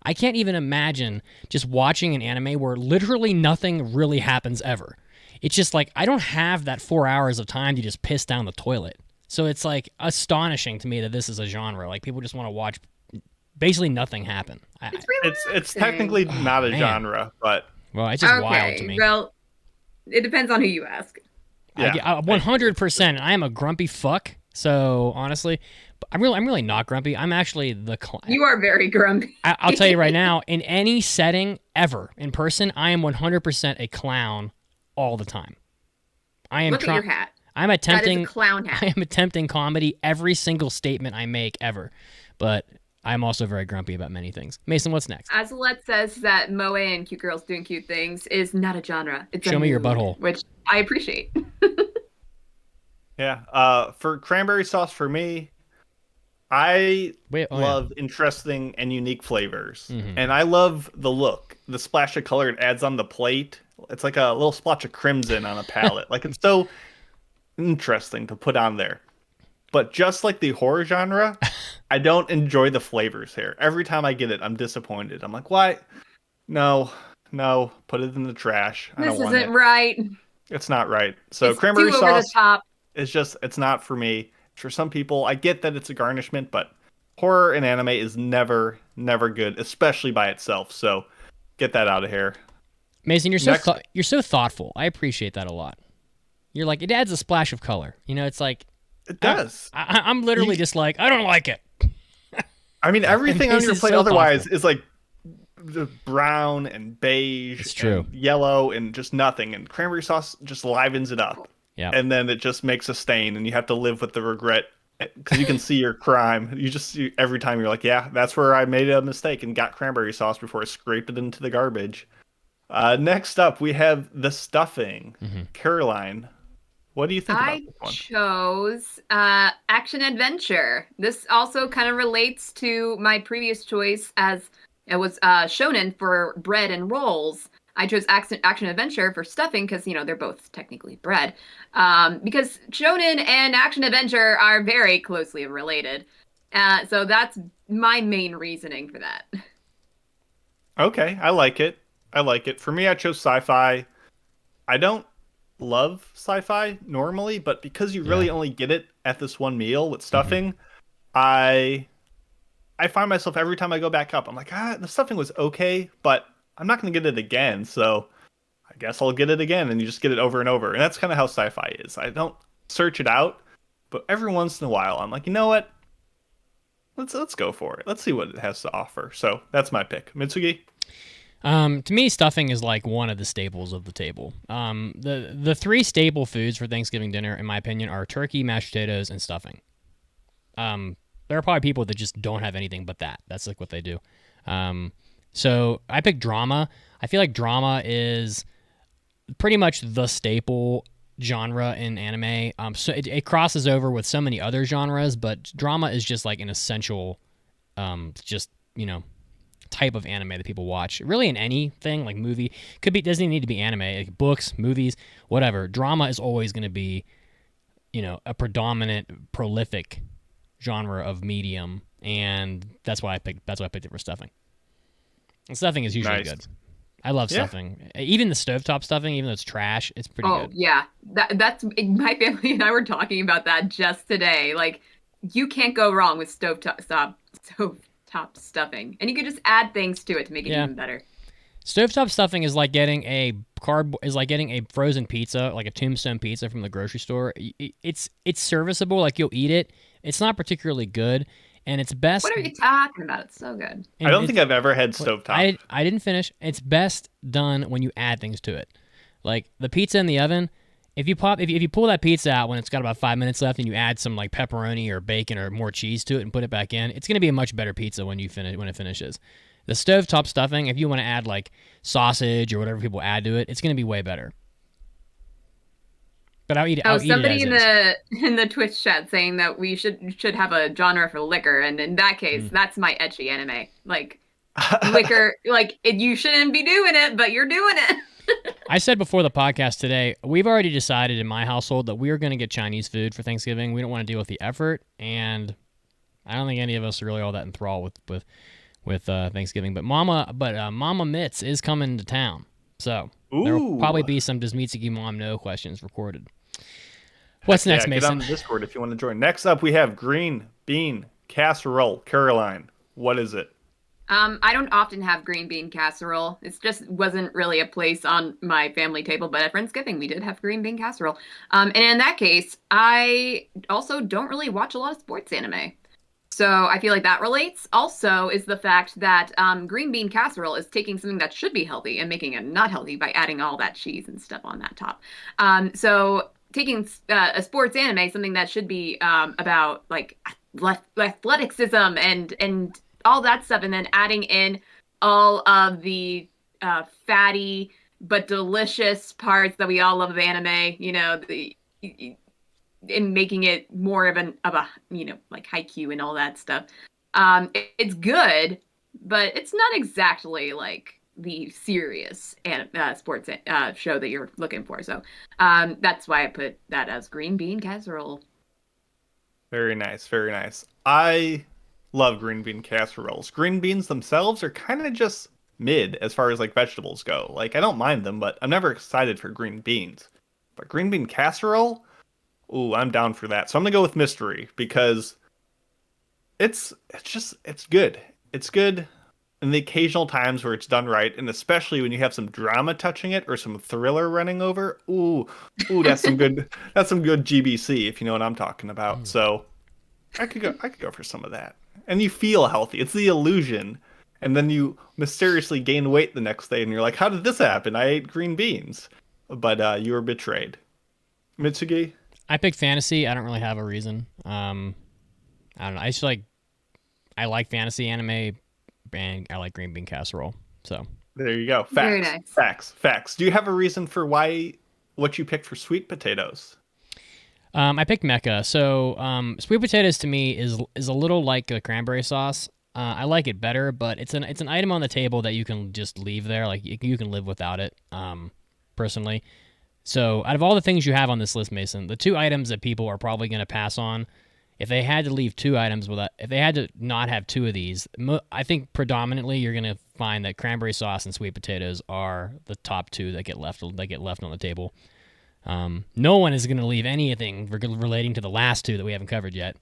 I can't even imagine just watching an anime where literally nothing really happens ever. It's just like, I don't have that 4 hours of time to just piss down the toilet. So it's like astonishing to me that this is a genre. Like, people just want to watch basically nothing happen. It's technically not a genre, but well, it's just wild to me. Well, it depends on who you ask. Yeah, 100%. I am a grumpy fuck. So honestly, I'm really not grumpy. I'm actually the clown. You are very grumpy. I'll tell you right now, in any setting ever, in person, I am 100% a clown all the time. Look at your hat. I'm attempting. That is a clown hat. I am attempting comedy every single statement I make ever, but I'm also very grumpy about many things. Mason, what's next? Azalette says that moe and cute girls doing cute things is not a genre. It's Show me your butthole, which I appreciate. Yeah. For cranberry sauce, for me, I love interesting and unique flavors. Mm-hmm. And I love the look, the splash of color it adds on the plate. It's like a little splotch of crimson on a palette. Like, it's so interesting to put on there. But just like the horror genre, I don't enjoy the flavors here. Every time I get it, I'm disappointed. I'm like, why? No, no, put it in the trash. I don't This want isn't it. right. It's not right. So It's cranberry too over the sauce top. is just, it's not for me. For some people, I get that it's a garnishment, but horror and anime is never, never good, especially by itself. So get that out of here. Mason, Next, you're so thoughtful. I appreciate that a lot. You're like, it adds a splash of color. You know, it's like it does. I'm literally just like, I don't like it. I mean, everything on This your is plate so otherwise thoughtful. is like the brown and beige It's true. and yellow and just nothing. And cranberry sauce just livens it up. Yeah. And then it just makes a stain and you have to live with the regret because you can see your crime. You just see every time you're like, yeah, that's where I made a mistake and got cranberry sauce before I scraped it into the garbage. Next up, we have the stuffing. Caroline, what do you think about I this one? chose action adventure. This also kind of relates to my previous choice as it was shonen for bread and rolls. I chose action adventure for stuffing because they're both technically bread. Because shonen and action adventure are very closely related. So that's my main reasoning for that. Okay, I like it. I like it. For me, I chose sci-fi. I don't love sci-fi normally, but because you really only get it at this one meal with stuffing, I find myself every time I go back up, I'm like, the stuffing was okay, but I'm not going to get it again, so I guess I'll get it again, and you just get it over and over. And that's kind of how sci-fi is. I don't search it out, but every once in a while, I'm like, you know what? Let's go for it. Let's see what it has to offer. So that's my pick. Mitsugi? To me, stuffing is like one of the staples of the table. The three staple foods for Thanksgiving dinner, in my opinion, are turkey, mashed potatoes, and stuffing. There are probably people that just don't have anything but that. That's like what they do. So I picked drama. I feel like drama is pretty much the staple genre in anime. So it crosses over with so many other genres, but drama is just like an essential, type of anime that people watch. Really in anything, like movie, doesn't even need to be anime, like books, movies, whatever. Drama is always going to be, a predominant, prolific genre of medium, and that's why I picked it for stuffing. And stuffing is usually good. I love stuffing. Even the stovetop stuffing, even though it's trash, it's pretty good. Oh, yeah. That's my family and I were talking about that just today. Like, you can't go wrong with stovetop stuffing. And you could just add things to it to make it even better. Stovetop stuffing is like getting a frozen pizza, like a Tombstone pizza from the grocery store. It's serviceable, like you'll eat it. It's not particularly good, and it's best. What are you talking about? It's so good. I don't think I've ever had stovetop. I didn't finish. It's best done when you add things to it, like the pizza in the oven. If you pull that pizza out when it's got about 5 minutes left, and you add some like pepperoni or bacon or more cheese to it and put it back in, it's gonna be a much better pizza when it finishes. The stovetop stuffing, if you want to add like sausage or whatever people add to it, it's gonna be way better. But I'll eat it. Somebody in the Twitch chat saying that we should have a genre for liquor, and in that case, that's my ecchi anime. Like liquor, like you shouldn't be doing it, but you're doing it. I said before the podcast today, we've already decided in my household that we are going to get Chinese food for Thanksgiving. We don't want to deal with the effort, and I don't think any of us are really all that enthralled with Thanksgiving. But Mama Mitz is coming to town, so there will probably be some Does Mitsuki Mom Know questions recorded. What's next, Mason? Get on the Discord if you want to join. Next up, we have green bean casserole. Caroline, what is it? I don't often have green bean casserole. It just wasn't really a place on my family table, but at Friendsgiving, we did have green bean casserole. And in that case, I also don't really watch a lot of sports anime. So I feel like that relates. Also is the fact that green bean casserole is taking something that should be healthy and making it not healthy by adding all that cheese and stuff on that top. So taking a sports anime, something that should be about like athleticism and all that stuff, and then adding in all of the fatty but delicious parts that we all love of anime, in making it more of a like haiku and all that stuff. It's good, but it's not exactly like the serious sports show that you're looking for. So that's why I put that as green bean casserole. Very nice, very nice. I love green bean casseroles. Green beans themselves are kind of just mid as far as like vegetables go. Like I don't mind them, but I'm never excited for green beans. But green bean casserole, ooh, I'm down for that. So I'm gonna go with mystery because it's good. It's good in the occasional times where it's done right, and especially when you have some drama touching it or some thriller running over. Ooh, that's some good GBC if you know what I'm talking about. Mm. So I could go for some of that. And you feel healthy. It's the illusion. And then you mysteriously gain weight the next day and you're like, how did this happen? I ate green beans. But you were betrayed. Mitsugi? I picked fantasy. I don't really have a reason. I don't know. I just I like fantasy anime, and I like green bean casserole. So There you go. Very Facts. nice. Facts. Do you have a reason for what you picked for sweet potatoes? I picked mecha. So sweet potatoes to me is a little like the cranberry sauce. I like it better, but it's an item on the table that you can just leave there. Like you can live without it. Personally. So out of all the things you have on this list, Mason, the two items that people are probably going to pass on, if they had to leave two items without, if they had to not have two of these, I think predominantly you're going to find that cranberry sauce and sweet potatoes are the top two that get left on the table. No one is going to leave anything relating to the last two that we haven't covered yet.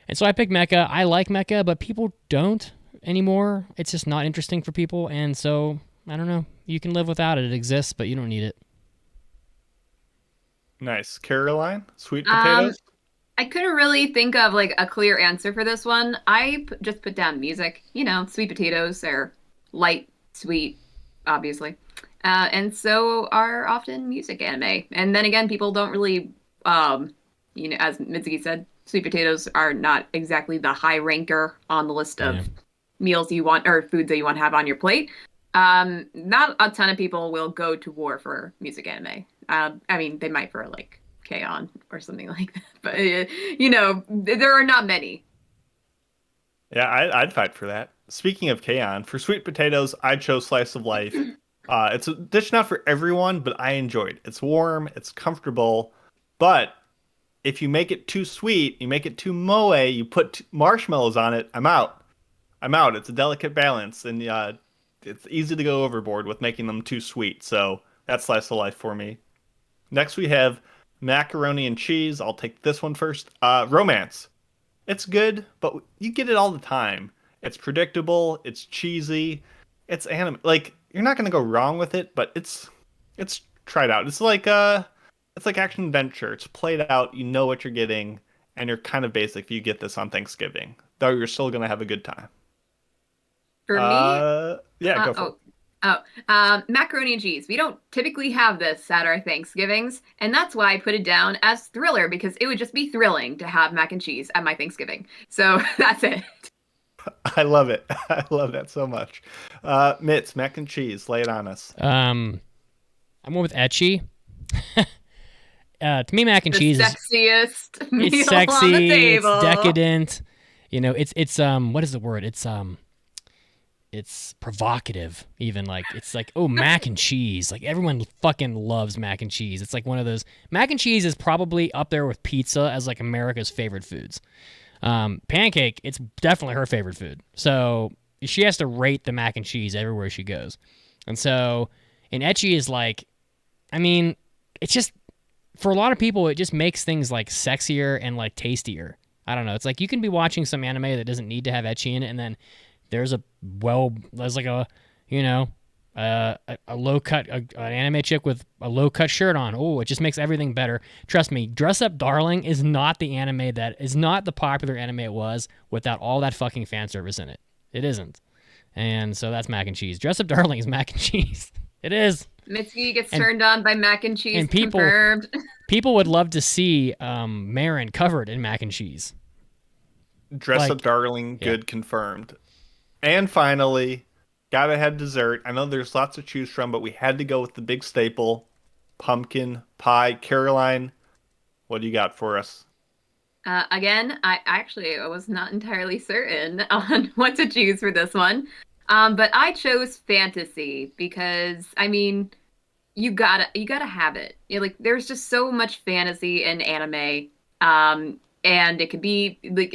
And so I picked mecha. I like mecha, but people don't anymore. It's just not interesting for people. And so, I don't know. You can live without it. It exists, but you don't need it. Nice. Caroline? Sweet Um, potatoes? I couldn't really think of like a clear answer for this one. Just put down music. You know, sweet potatoes. They're light, sweet, obviously. And so are often music anime. And then again, people don't really, as Mitsuki said, sweet potatoes are not exactly the high ranker on the list of Yeah. meals you want or foods that you want to have on your plate. Not a ton of people will go to war for music anime. I mean, they might for like K-On! Or something like that, but there are not many. Yeah, I'd fight for that. Speaking of K-On! For sweet potatoes, I chose Slice of Life. It's a dish not for everyone, but I enjoyed. It's warm, it's comfortable, but if you make it too sweet, you make it too moe, you put marshmallows on it, I'm out. I'm out. It's a delicate balance, and it's easy to go overboard with making them too sweet. So that's Slice of Life for me. Next, we have macaroni and cheese. I'll take this one first. Romance. It's good, but you get it all the time. It's predictable. It's cheesy. It's anime. Like you're not gonna go wrong with it, but it's tried out. It's like action adventure. It's played out. You know what you're getting, and you're kind of basic if you get this on Thanksgiving. Though you're still gonna have a good time. For me, Yeah, go for it. macaroni and cheese. We don't typically have this at our Thanksgivings, and that's why I put it down as thriller because it would just be thrilling to have mac and cheese at my Thanksgiving. So that's it. I love it. I love that so much. Mitts, mac and cheese. Lay it on us. I'm going with ecchi. To me, mac and The cheese is sexiest meal it's sexy, on the table. it's decadent. You know, it's what is the word? It's provocative. Even like it's like mac and cheese. Like everyone fucking loves mac and cheese. It's like one of those. Mac and cheese is probably up there with pizza as like America's favorite foods. Pancake, it's definitely her favorite food. So she has to rate the mac and cheese everywhere she goes. And so, and ecchi is like, I mean, it's just, for a lot of people, it just makes things like sexier and like tastier. I don't know. It's like you can be watching some anime that doesn't need to have ecchi in it, and then there's like a, a low cut, an anime chick with a low cut shirt on. Oh, it just makes everything better. Trust me, Dress Up Darling is not the anime that is not the popular anime it was without all that fucking fan service in it. It isn't. And so that's mac and cheese. Dress Up Darling is mac and cheese. It is. Mitsuki gets turned on by mac and cheese. And people, confirmed. people would love to see Marin covered in mac and cheese. Dress Up Darling, yeah. good, confirmed. And finally, gotta have dessert. I know there's lots to choose from, but we had to go with the big staple, pumpkin pie. Caroline, what do you got for us? Again, I was not entirely certain on what to choose for this one. But I chose fantasy because I mean, you gotta have it. Like there's just so much fantasy in anime. and it could be like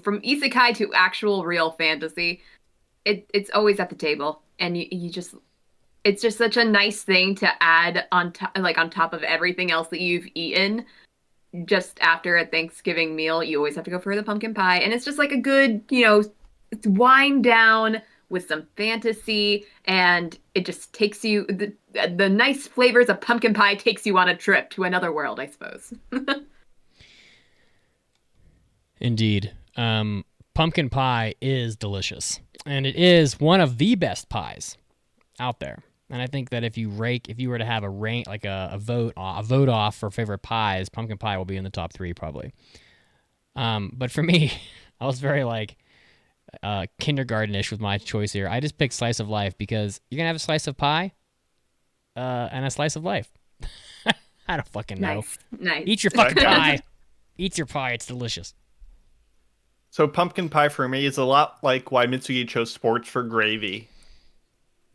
from isekai to actual real fantasy. It's always at the table, and you just it's just such a nice thing to add on top of everything else that you've eaten. Just after a Thanksgiving meal, you always have to go for the pumpkin pie, and it's just like a good, it's wind down with some fantasy, and it just takes you the nice flavors of pumpkin pie takes you on a trip to another world, I suppose. Indeed. Pumpkin pie is delicious, and it is one of the best pies out there. And I think that if you were to have a vote off for favorite pies, pumpkin pie will be in the top 3 probably. But for me, I was very kindergartenish with my choice here. I just picked slice of life because you're gonna have a slice of pie, and a slice of life. I don't fucking know. Nice. Eat your fucking pie. Eat your pie. It's delicious. So pumpkin pie for me is a lot like why Mitsugi chose sports for gravy.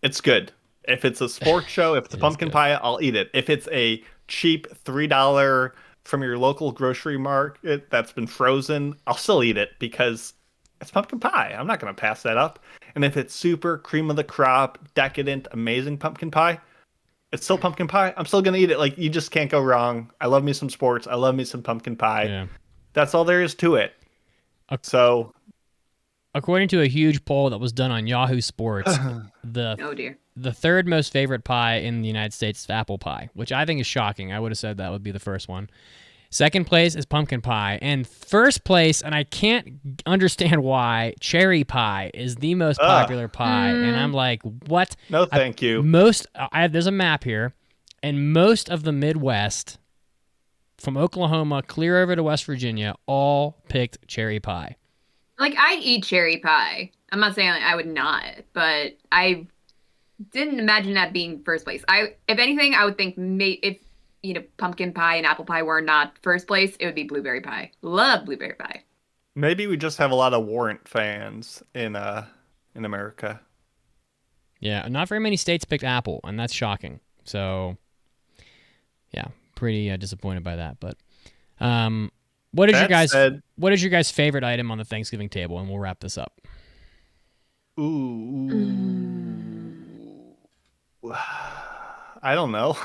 It's good. If it's a sports show, if it's a pumpkin pie, I'll eat it. If it's a cheap $3 from your local grocery market that's been frozen, I'll still eat it because it's pumpkin pie. I'm not going to pass that up. And if it's super cream of the crop, decadent, amazing pumpkin pie, it's still pumpkin pie. I'm still going to eat it. Like, you just can't go wrong. I love me some sports. I love me some pumpkin pie. Yeah. That's all there is to it. So, according to a huge poll that was done on Yahoo Sports, the third most favorite pie in the United States is apple pie, which I think is shocking. I would have said that would be the first one. Second place is pumpkin pie. And first place, and I can't understand why, cherry pie is the most popular pie. And I'm like, what? No, thank you. There's a map here, and most of the Midwest, from Oklahoma clear over to West Virginia, all picked cherry pie. Like, I'd eat cherry pie. I'm not saying I would not, but I didn't imagine that being first place. If anything, I would think if pumpkin pie and apple pie were not first place, it would be blueberry pie. Love blueberry pie. Maybe we just have a lot of Warrant fans in America. Yeah, not very many states picked apple, and that's shocking. So, yeah, pretty disappointed by that. But what is your guys' favorite item on the Thanksgiving table? And we'll wrap this up. I don't know.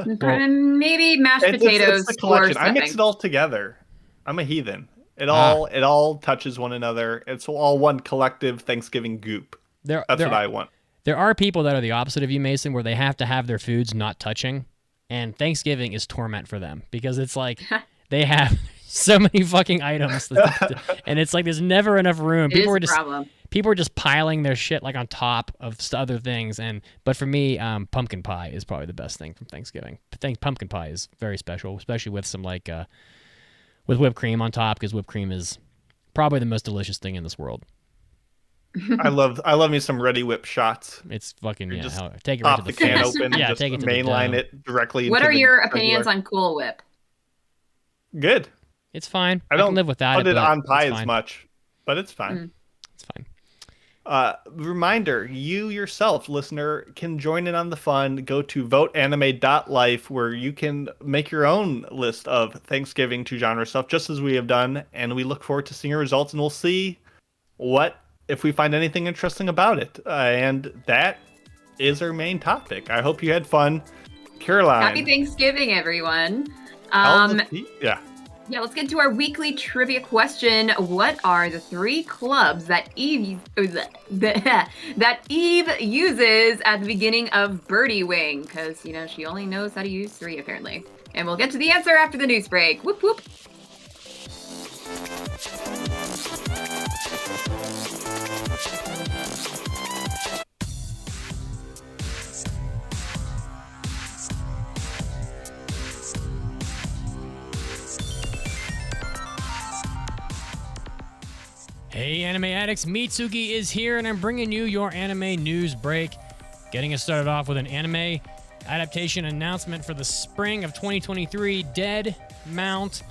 Maybe mashed potatoes. It's a collection. I mix it all together. I'm a heathen. It all touches one another. It's all one collective Thanksgiving goop. That's what I want. There are people that are the opposite of you, Mason, where they have to have their foods not touching, and Thanksgiving is torment for them because it's like they have so many fucking items, and it's like there's never enough room. People are just piling their shit like on top of other things, but for me, pumpkin pie is probably the best thing from Thanksgiving. I think pumpkin pie is very special, especially with some with whipped cream on top, because whipped cream is probably the most delicious thing in this world. I love me some Ready Whip shots. It's fucking just take it right pop to the can open, yeah, just take it to mainline it directly. What are your opinions on Cool Whip? Good. It's fine. I don't can live without put it on pie as much, but it's fine. It's fine. Reminder, you yourself, listener, can join in on the fun. Go to voteanime.life where you can make your own list of Thanksgiving to genre stuff, just as we have done, and we look forward to seeing your results, and we'll see if we find anything interesting about it. And that is our main topic. I hope you had fun. Caroline. Happy Thanksgiving, everyone. Yeah, let's get to our weekly trivia question. What are the 3 clubs that Eve uses at the beginning of Birdie Wing? Because, she only knows how to use 3, apparently. And we'll get to the answer after the news break. Whoop, whoop. Hey, Anime Addicts, Mitsugi is here, and I'm bringing you your anime news break. Getting us started off with an anime adaptation announcement for the spring of 2023. Dead Mount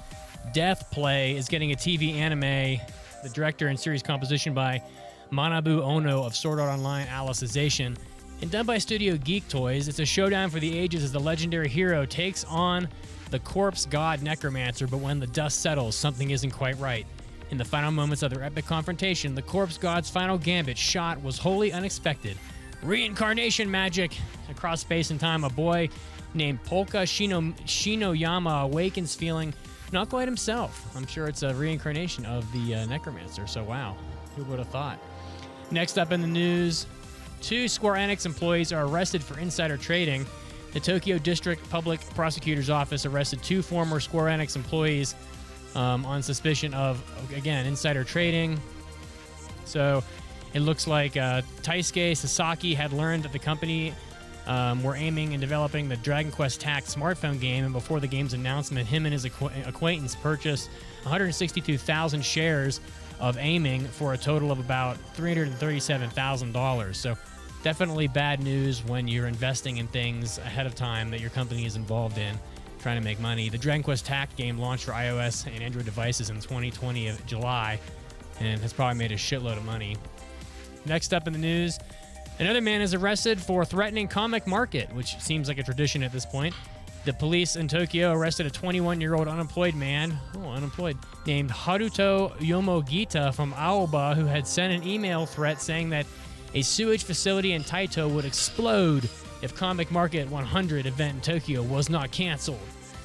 Death Play is getting a TV anime. The director and series composition by Manabu Ono of Sword Art Online Alicization. And done by Studio Geek Toys, it's a showdown for the ages as the legendary hero takes on the corpse god necromancer, but when the dust settles, something isn't quite right. In the final moments of their epic confrontation, the corpse god's final gambit shot was wholly unexpected. Reincarnation magic! Across space and time, a boy named Polka Shinoyama awakens feeling not quite himself. I'm sure it's a reincarnation of the necromancer, so wow, who would have thought? Next up in the news, 2 Square Enix employees are arrested for insider trading. The Tokyo District Public Prosecutor's Office arrested 2 former Square Enix employees on suspicion of, again, insider trading. So it looks like Taisuke Sasaki had learned that the company were aiming and developing the Dragon Quest Tact smartphone game, and before the game's announcement, him and his acquaintance purchased 162,000 shares of aiming for a total of about $337,000. So definitely bad news when you're investing in things ahead of time that your company is involved in, trying to make money. The Dragon Quest Tact game launched for iOS and Android devices in 2020 of July, and has probably made a shitload of money. Next up in the news, another man is arrested for threatening Comic Market, which seems like a tradition at this point. The police in Tokyo arrested a 21-year-old unemployed man, named Haruto Yomogita from Aoba, who had sent an email threat saying that a sewage facility in Taito would explode if Comic Market 100 event in Tokyo was not canceled.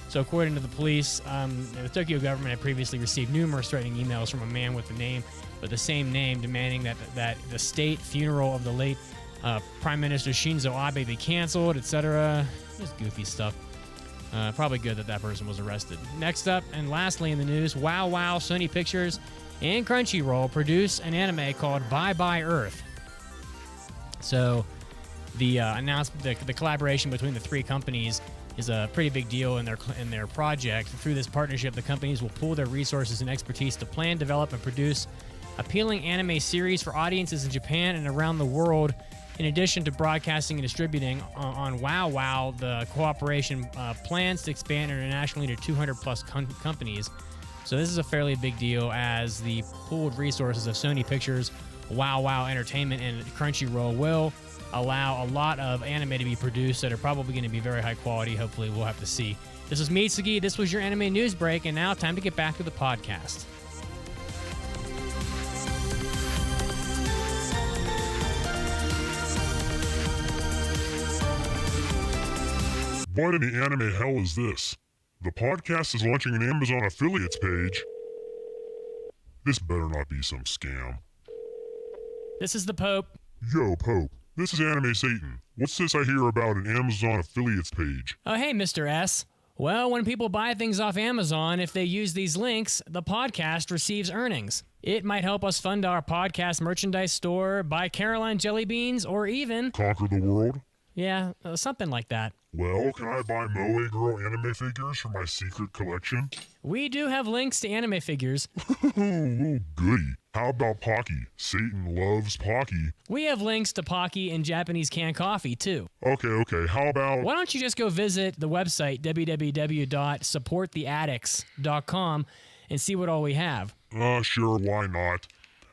So according to the police, the Tokyo government had previously received numerous threatening emails from a man with the same name, demanding that the state funeral of the late Prime Minister Shinzo Abe be canceled, etc. Just goofy stuff. Probably good that person was arrested. Next up, and lastly in the news, Wow, Sony Pictures, and Crunchyroll produce an anime called Bye Bye Earth. So the announcement, the collaboration between the 3 companies is a pretty big deal in their project. Through this partnership, the companies will pool their resources and expertise to plan, develop, and produce appealing anime series for audiences in Japan and around the world. In addition to broadcasting and distributing on WoW, the cooperation plans to expand internationally to 200-plus companies. So this is a fairly big deal, as the pooled resources of Sony Pictures, WoW Entertainment, and Crunchyroll will allow a lot of anime to be produced that are probably going to be very high quality. Hopefully, we'll have to see. This is Mitsugi. This was your anime news break, and now time to get back to the podcast. What in the anime hell is this? The podcast is launching an Amazon affiliates page. This better not be some scam. This is the Pope. Yo, Pope. This is Anime Satan. What's this I hear about an Amazon affiliates page? Oh, hey, Mr. S. Well, when people buy things off Amazon, if they use these links, the podcast receives earnings. It might help us fund our podcast merchandise store, buy Caroline jelly beans, or even Conquer the world? Yeah, something like that. Well, can I buy Moe Girl anime figures for my secret collection? We do have links to anime figures. Oh, goody. How about Pocky? Satan loves Pocky. We have links to Pocky and Japanese canned coffee, too. Okay. How about... Why don't you just go visit the website, www.supporttheaddicts.com, and see what all we have? Sure, why not?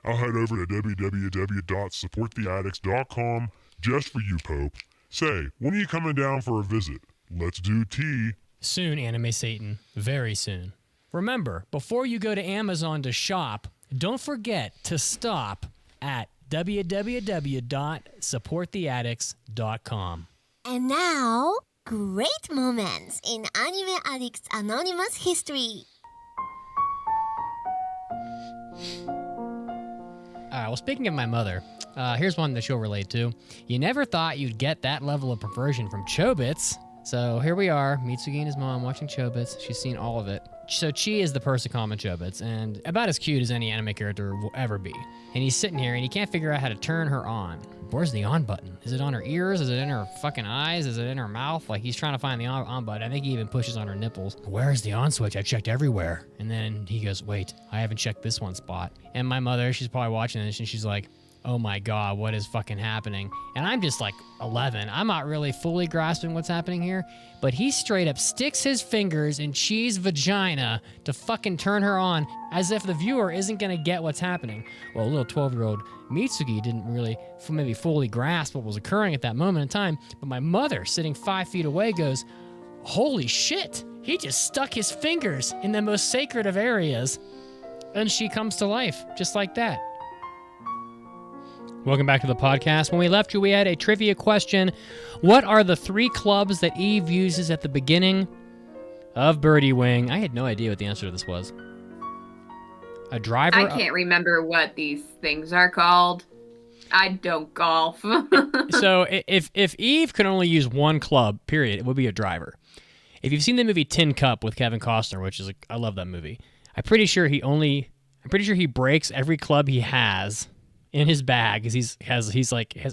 I'll head over to www.supporttheaddicts.com just for you, Pope. Say, when are you coming down for a visit? Let's do tea. Soon, Anime Satan. Very soon. Remember, before you go to Amazon to shop, don't forget to stop at www.supporttheaddicts.com. And now, great moments in Anime Addicts Anonymous history. All right, well, speaking of my mother, here's one that she'll relate to. You never thought you'd get that level of perversion from Chobits. So here we are, Mitsugi and his mom watching Chobits. She's seen all of it. So Chi is the Persicom in Chobits, and about as cute as any anime character will ever be. And he's sitting here, and he can't figure out how to turn her on. Where's the on button? Is it on her ears? Is it in her fucking eyes? Is it in her mouth? Like, he's trying to find the on button. I think he even pushes on her nipples. Where's the on switch? I checked everywhere. And then he goes, wait, I haven't checked this one spot. And my mother, she's probably watching this, and she's like, oh my God, what is fucking happening? And I'm just like 11. I'm not really fully grasping what's happening here, but he straight up sticks his fingers in Chi's vagina to fucking turn her on, as if the viewer isn't gonna get what's happening. Well, a little 12-year-old Mitsugi didn't really maybe fully grasp what was occurring at that moment in time, but my mother, sitting 5 feet away, goes, holy shit. He just stuck his fingers in the most sacred of areas, and she comes to life, just like that. Welcome back to the podcast. When we left you, we had a trivia question. What are the 3 clubs that Eve uses at the beginning of Birdie Wing? I had no idea what the answer to this was. A driver? I can't remember what these things are called. I don't golf. So if Eve could only use one club, period, it would be a driver. If you've seen the movie Tin Cup with Kevin Costner, which is I love that movie, I'm pretty sure he breaks every club he has in his bag because he has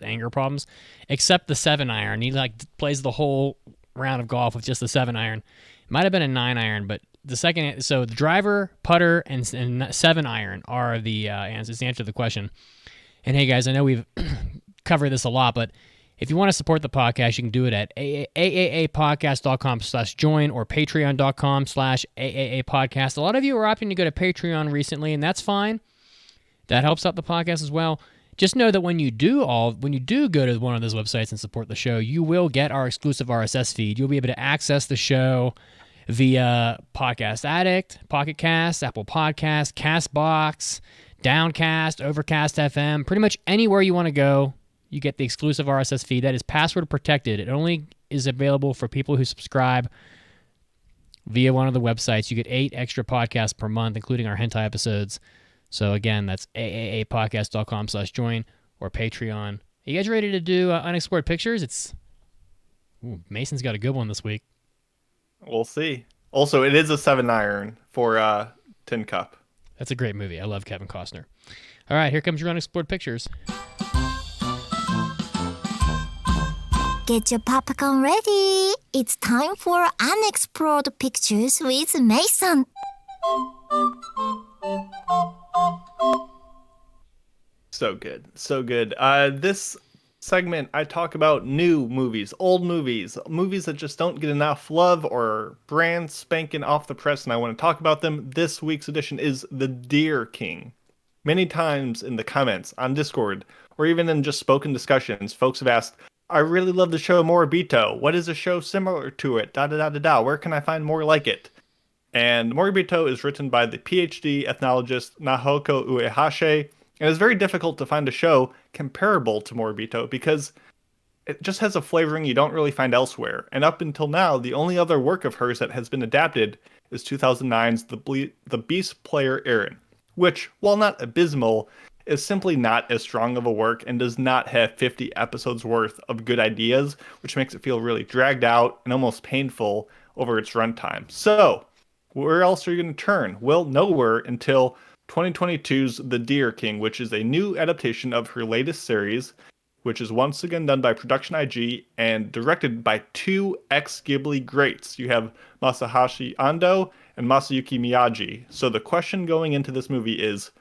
anger problems, except the 7-iron. He plays the whole round of golf with just the 7-iron. It might have been a 9-iron, but the driver, putter, and 7-iron are the answers. The answer to the question. And hey guys, I know we've covered this a lot, but if you want to support the podcast, you can do it at aaapodcast.com/join or patreon.com/aaapodcast. A lot of you are opting to go to Patreon recently, and that's fine. That helps out the podcast as well. Just know that when you do go to one of those websites and support the show, you will get our exclusive RSS feed. You'll be able to access the show via Podcast Addict, Pocket Cast, Apple Podcasts, Castbox, Downcast, Overcast FM, pretty much anywhere you want to go. You get the exclusive RSS feed. That is password protected. It only is available for people who subscribe via one of the websites. You get 8 extra podcasts per month, including our hentai episodes. So again, that's aaapodcast.com/join or Patreon. Are you guys ready to do Unexplored Pictures? Mason's got a good one this week. We'll see. Also, it is a 7-iron for Tin Cup. That's a great movie. I love Kevin Costner. All right, here comes your Unexplored Pictures. Get your popcorn ready. It's time for Unexplored Pictures with Mason. So good. So good. This segment, I talk about new movies, old movies, movies that just don't get enough love or brand spanking off the press, and I want to talk about them. This week's edition is The Deer King. Many times in the comments on Discord, or even in just spoken discussions, folks have asked, I really love the show Moribito. What is a show similar to it? Where can I find more like it? And Moribito is written by the PhD ethnologist Nahoko Uehashe, and it's very difficult to find a show comparable to Moribito because it just has a flavoring you don't really find elsewhere. And up until now, the only other work of hers that has been adapted is 2009's The Beast Player Aaron, which, while not abysmal, is simply not as strong of a work and does not have 50 episodes worth of good ideas, which makes it feel really dragged out and almost painful over its runtime. So, where else are you going to turn? Well, nowhere until 2022's The Deer King, which is a new adaptation of her latest series, which is once again done by Production IG and directed by 2 ex-Ghibli greats. You have Masahashi Ando and Masayuki Miyagi. So the question going into this movie is,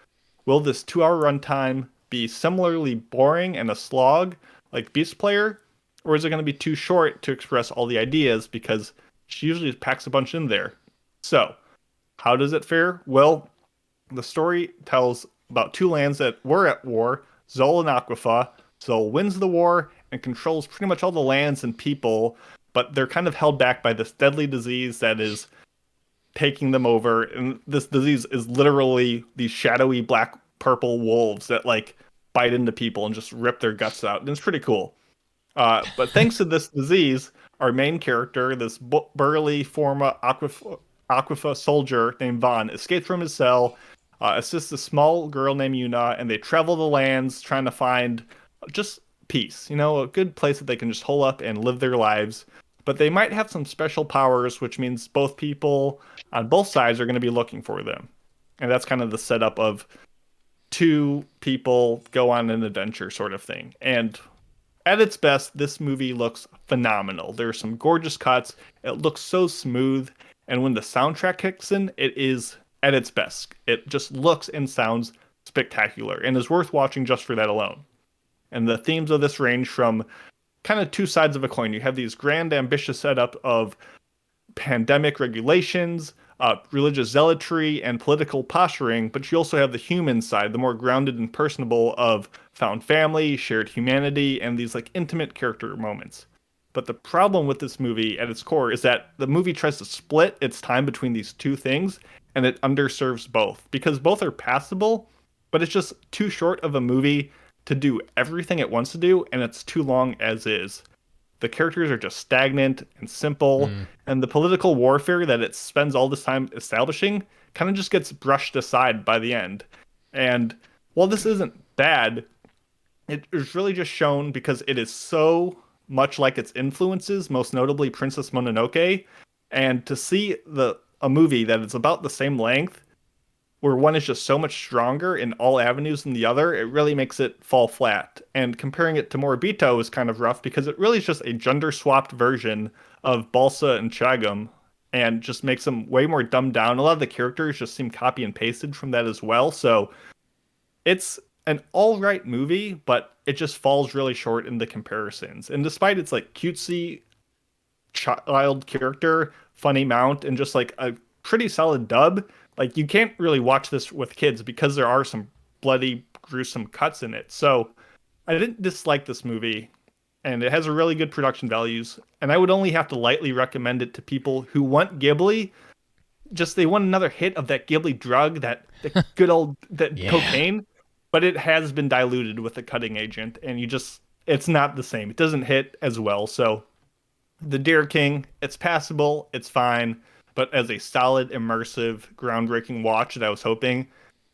will this 2-hour runtime be similarly boring and a slog like Beast Player? Or is it going to be too short to express all the ideas because she usually packs a bunch in there? So, how does it fare? Well, the story tells about 2 lands that were at war, Zol and Aquifa. Zol wins the war and controls pretty much all the lands and people, but they're kind of held back by this deadly disease that is taking them over. And this disease is literally these shadowy black-purple wolves that bite into people and just rip their guts out. And it's pretty cool. But thanks to this disease, our main character, this burly former Aquifa soldier named Vaughn, escapes from his cell, assists a small girl named Yuna, and they travel the lands trying to find just peace, a good place that they can just hole up and live their lives. But they might have some special powers, which means both people on both sides are going to be looking for them. And that's kind of the setup of 2 people go on an adventure sort of thing. And at its best, this movie looks phenomenal. There are some gorgeous cuts. It looks so smooth. And when the soundtrack kicks in, it is at its best. It just looks and sounds spectacular and is worth watching just for that alone. And the themes of this range from kind of 2 sides of a coin. You have these grand, ambitious setup of pandemic regulations, religious zealotry, and political posturing, but you also have the human side, the more grounded and personable of found family, shared humanity, and these intimate character moments. But the problem with this movie at its core is that the movie tries to split its time between these two things, and it underserves both because both are passable, but it's just too short of a movie to do everything it wants to do, and it's too long as is. The characters are just stagnant and simple, and the political warfare that it spends all this time establishing kind of just gets brushed aside by the end. And while this isn't bad, it is really just shown because it is so much like its influences, most notably Princess Mononoke, and to see a movie that is about the same length, where one is just so much stronger in all avenues than the other, it really makes it fall flat. And comparing it to Moribito is kind of rough because it really is just a gender-swapped version of Balsa and Chagam, and just makes them way more dumbed down. A lot of the characters just seem copy and pasted from that as well. So it's an all right movie, but it just falls really short in the comparisons. And despite its like cutesy child character, funny mount, and just like a pretty solid dub, like you can't really watch this with kids because there are some bloody, gruesome cuts in it. So I didn't dislike this movie, and it has a really good production values. And I would only have to lightly recommend it to people who want Ghibli. Just they want another hit of that Ghibli drug, that good old cocaine. But it has been diluted with a cutting agent, and it's not the same. It doesn't hit as well. So The Deer King, it's passable, it's fine, but as a solid, immersive, groundbreaking watch that I was hoping,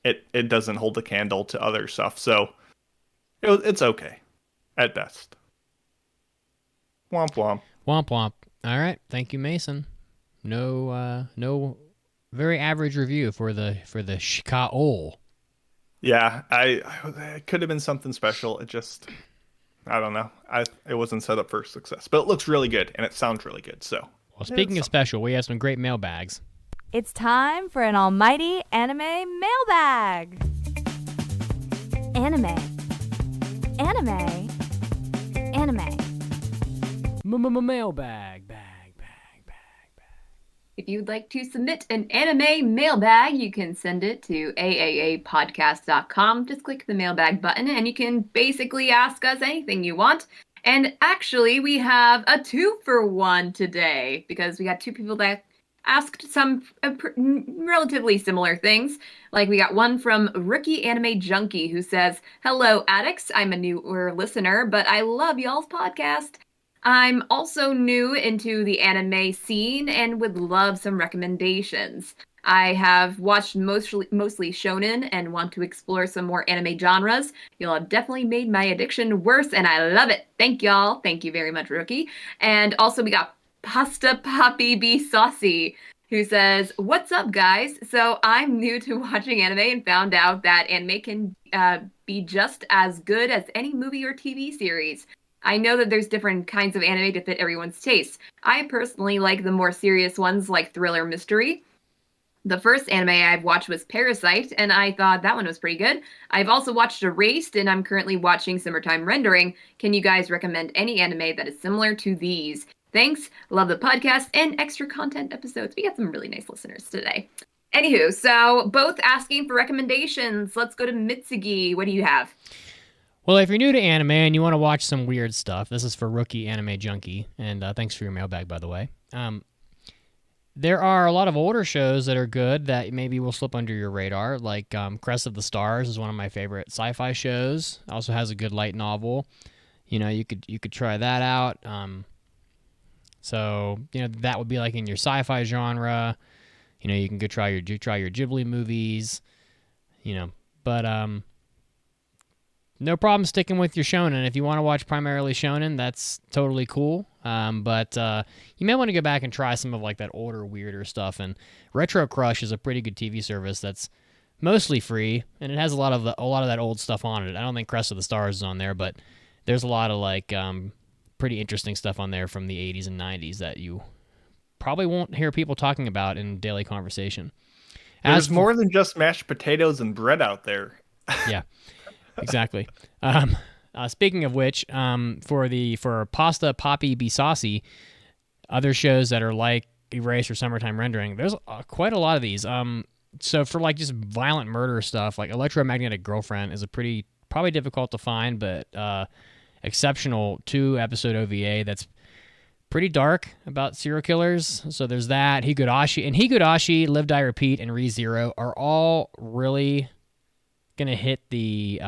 it doesn't hold a candle to other stuff. So it's okay at best. Womp womp. Womp womp. All right, thank you, Mason. No very average review for the Shikaol. Yeah, it could have been something special. It just, I don't know. It wasn't set up for success, but it looks really good and it sounds really good. So, well, speaking of special, we have some great mailbags. It's time for an almighty anime mailbag. Anime. Mailbag. If you'd like to submit an anime mailbag, you can send it to aaapodcast.com. Just click the mailbag button and you can basically ask us anything you want. And actually, we have a 2-for-1 today because we got two people that asked some relatively similar things. Like we got one from Rookie Anime Junkie who says, "Hello, Addicts. I'm a newer listener, but I love y'all's podcast. I'm also new into the anime scene and would love some recommendations. I have watched mostly shonen and want to explore some more anime genres. Y'all have definitely made my addiction worse, and I love it. Thank y'all." Thank you very much, Rookie. And also we got Pasta Poppy Be Saucy, who says, "What's up, guys? So I'm new to watching anime and found out that anime can be just as good as any movie or TV series. I know that there's different kinds of anime to fit everyone's taste. I personally like the more serious ones like thriller mystery. The first anime I've watched was Parasite, and I thought that one was pretty good. I've also watched Erased, and I'm currently watching Summertime Rendering. Can you guys recommend any anime that is similar to these? Thanks. Love the podcast and extra content episodes." We got some really nice listeners today. Anywho, so both asking for recommendations. Let's go to Mitsugi. What do you have? Well, if you're new to anime and you want to watch some weird stuff, this is for Rookie Anime Junkie, and thanks for your mailbag, by the way. There are a lot of older shows that are good that maybe will slip under your radar, like Crest of the Stars is one of my favorite sci-fi shows. Also has a good light novel. You could try that out. So that would be like in your sci-fi genre. You can go try your Ghibli movies. But no problem sticking with your shonen. If you want to watch primarily shonen, that's totally cool. But you may want to go back and try some of like that older, weirder stuff. And Retro Crush is a pretty good TV service that's mostly free, and it has a lot of that old stuff on it. I don't think Crest of the Stars is on there, but there's a lot of like pretty interesting stuff on there from the 80s and 90s that you probably won't hear people talking about in daily conversation. There's more than just mashed potatoes and bread out there. Yeah. Exactly. Speaking of which, for Pasta Poppy Be Saucy, other shows that are like Erased or Summertime Rendering, there's quite a lot of these. So for like just violent murder stuff, like Electromagnetic Girlfriend is probably difficult to find, but exceptional 2-episode OVA that's pretty dark about serial killers. So there's that. Higurashi, Live, Die, Repeat, and ReZero are all really going to hit the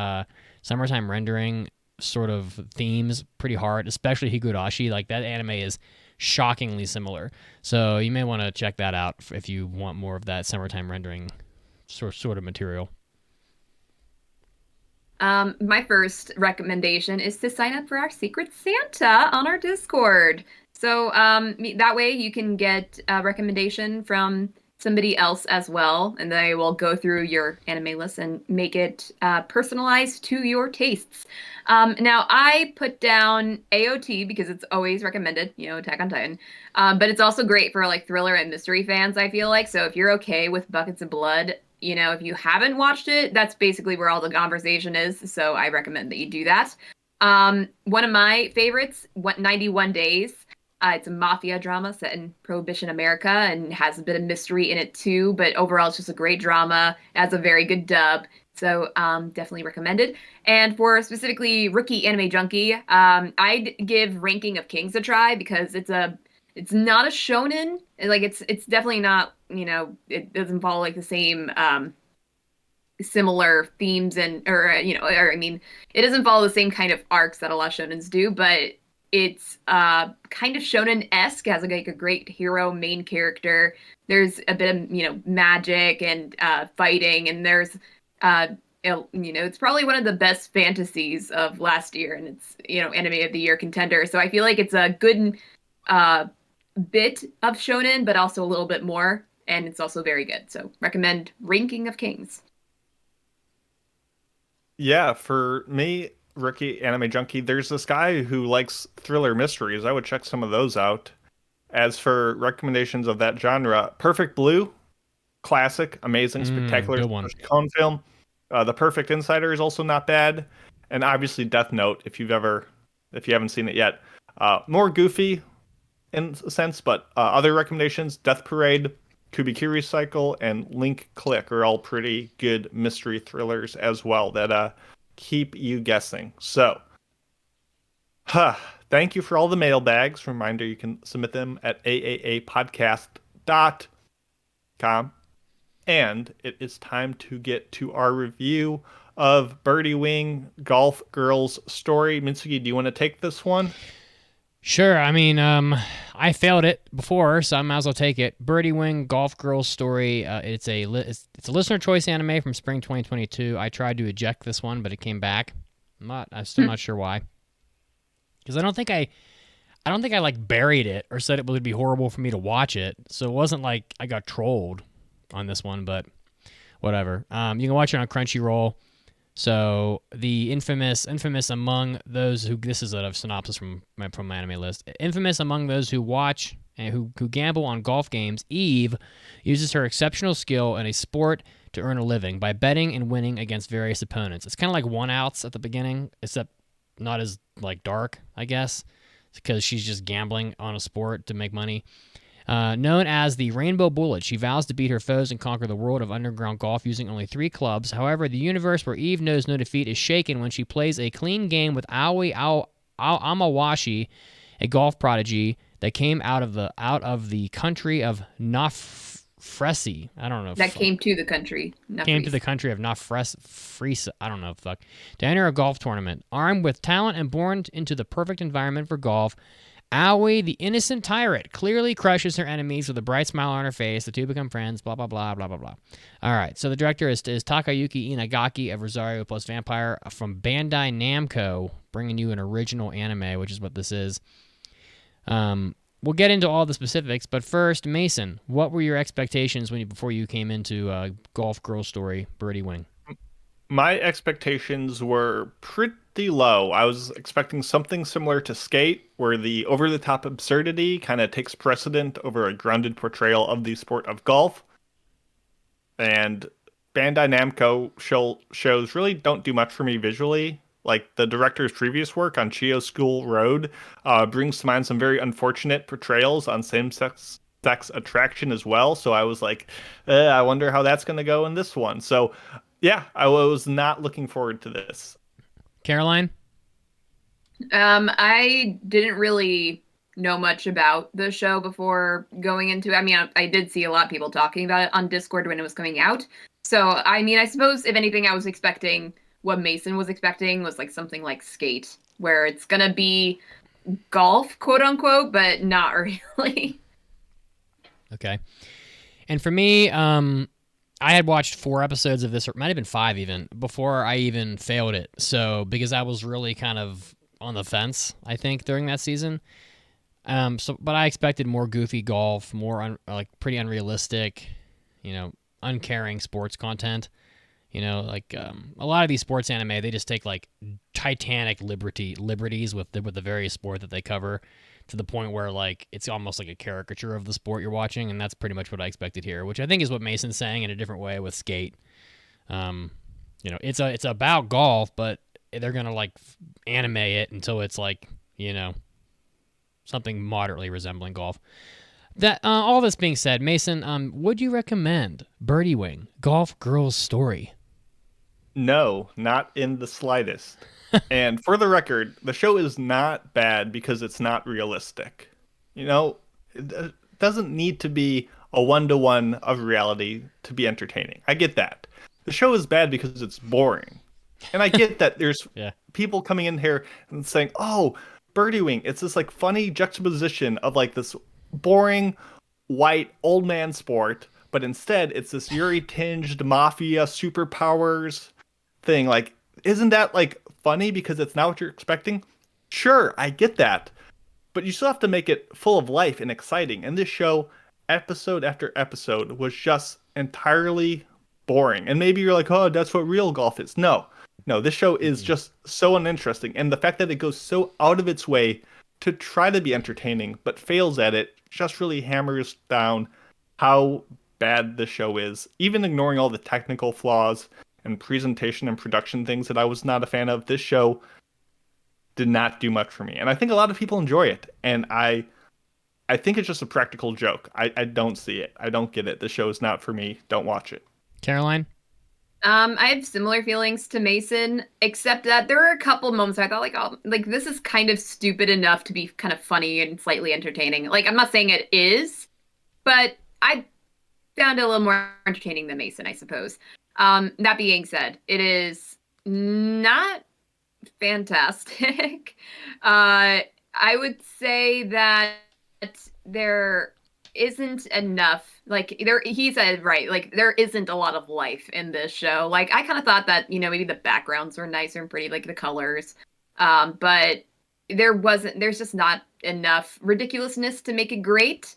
summertime rendering sort of themes pretty hard, especially Higurashi. Like, that anime is shockingly similar. So you may want to check that out if you want more of that summertime rendering sort of material. My first recommendation is to sign up for our Secret Santa on our Discord. So that way you can get a recommendation from somebody else as well, and they will go through your anime list and make it personalized to your tastes. Now, I put down AOT because it's always recommended, Attack on Titan. But it's also great for like thriller and mystery fans, I feel like. So if you're okay with Buckets of Blood, if you haven't watched it, that's basically where all the conversation is. So I recommend that you do that. One of my favorites, 91 Days. It's a mafia drama set in Prohibition America and has a bit of mystery in it too. But overall, it's just a great drama. It has a very good dub. So definitely recommended. And for specifically Rookie Anime Junkie, I'd give Ranking of Kings a try because it's not a shonen. Like it's definitely not, it doesn't follow like the same similar themes it doesn't follow the same kind of arcs that a lot of shonens do, but it's kind of shonen-esque, has like a great hero main character. There's a bit of, magic and fighting, and there's it's probably one of the best fantasies of last year, and it's, Anime of the Year contender. So I feel like it's a good bit of shonen, but also a little bit more, and it's also very good. So recommend Ranking of Kings. Yeah, for me, Rookie Anime Junkie, there's this guy who likes thriller mysteries. I would check some of those out. As for recommendations of that genre, Perfect Blue, classic, amazing, spectacular cone film. The Perfect Insider is also not bad, and obviously Death Note if you haven't seen it yet. More goofy in a sense, but other recommendations: Death Parade, Kubikiri Cycle, and Link Click are all pretty good mystery thrillers as well that keep you guessing. So, thank you for all the mailbags. Reminder, you can submit them at aaapodcast.com. And it is time to get to our review of Birdie Wing Golf Girls Story. Mitsuki, do you want to take this one? Sure. I mean, I failed it before, so I might as well take it. Birdie Wing Golf Girls Story. It's a listener choice anime from spring 2022. I tried to eject this one, but it came back. I'm still not sure why. Because I don't think I like buried it or said it would be horrible for me to watch it. So it wasn't like I got trolled on this one, but whatever. You can watch it on Crunchyroll. So the infamous among those who, this is a synopsis from my anime list. Infamous among those who watch and who gamble on golf games, Eve uses her exceptional skill in a sport to earn a living by betting and winning against various opponents. It's kind of like one outs at the beginning, except not as like dark, I guess, because she's just gambling on a sport to make money. Known as the Rainbow Bullet, she vows to beat her foes and conquer the world of underground golf using only 3 clubs. However, the universe where Eve knows no defeat is shaken when she plays a clean game with Aoi Amawashi, a golf prodigy that came out of the country of Nafresi. I don't know. Came to the country. Came to the country of Nafresi. I don't know. To enter a golf tournament. Armed with talent and born into the perfect environment for golf, Aoi, the innocent tyrant, clearly crushes her enemies with a bright smile on her face. The two become friends, blah, blah, blah, blah, blah, blah. All right, so the director is Takayuki Inagaki of Rosario Plus Vampire from Bandai Namco, bringing you an original anime, which is what this is. We'll get into all the specifics, but first, Mason, what were your expectations before you came into Golf Girl Story, Birdie Wing? My expectations were pretty low. I was expecting something similar to Skate, where the over-the-top absurdity kind of takes precedent over a grounded portrayal of the sport of golf. And Bandai Namco shows really don't do much for me visually. Like the director's previous work on Chio School Road brings to mind some very unfortunate portrayals on same-sex attraction as well. So I was like, I wonder how that's going to go in this one. So yeah, I was not looking forward to this. Caroline? I didn't really know much about the show before going into it. I mean, I did see a lot of people talking about it on Discord when it was coming out. So, I mean, I suppose if anything, I was expecting what Mason was expecting was like something like Skate, where it's gonna be golf, quote unquote, but not really. Okay. And for me, I had watched 4 episodes of this, or it might have been 5 even, before I even failed it. So, because I was really kind of on the fence, I think, during that season. But I expected more goofy golf, more pretty unrealistic, uncaring sports content. A lot of these sports anime, they just take like titanic liberties with the various sport that they cover, to the point where like it's almost like a caricature of the sport you're watching, and that's pretty much what I expected here, which I think is what Mason's saying in a different way with Skate. It's about golf, but they're gonna like anime it until it's like something moderately resembling golf. That all this being said, Mason, would you recommend Birdie Wing: Golf Girls Story? No, not in the slightest. And for the record, the show is not bad because it's not realistic. It doesn't need to be a 1-to-1 of reality to be entertaining. I get that. The show is bad because it's boring. And I get that there's people coming in here and saying, oh, Birdie Wing, it's this like funny juxtaposition of like this boring white old man sport, but instead it's this Yuri-tinged mafia superpowers thing. Like, isn't that like funny because it's not what you're expecting? Sure, I get that. But you still have to make it full of life and exciting. And this show, episode after episode, was just entirely boring. And maybe you're like, oh, that's what real golf is. No, this show is just so uninteresting. And the fact that it goes so out of its way to try to be entertaining, but fails at it, just really hammers down how bad the show is. Even ignoring all the technical flaws and presentation and production things that I was not a fan of, this show did not do much for me. And I think a lot of people enjoy it. And I think it's just a practical joke. I don't see it. I don't get it. The show is not for me. Don't watch it. Caroline? I have similar feelings to Mason, except that there were a couple moments where I thought, like, oh, like this is kind of stupid enough to be kind of funny and slightly entertaining. Like, I'm not saying it is, but I found it a little more entertaining than Mason, I suppose. That being said, it is not fantastic. I would say that there isn't enough, like he said, right, like there isn't a lot of life in this show. Like I kind of thought that, maybe the backgrounds were nicer and pretty, like the colors. But there's just not enough ridiculousness to make it great.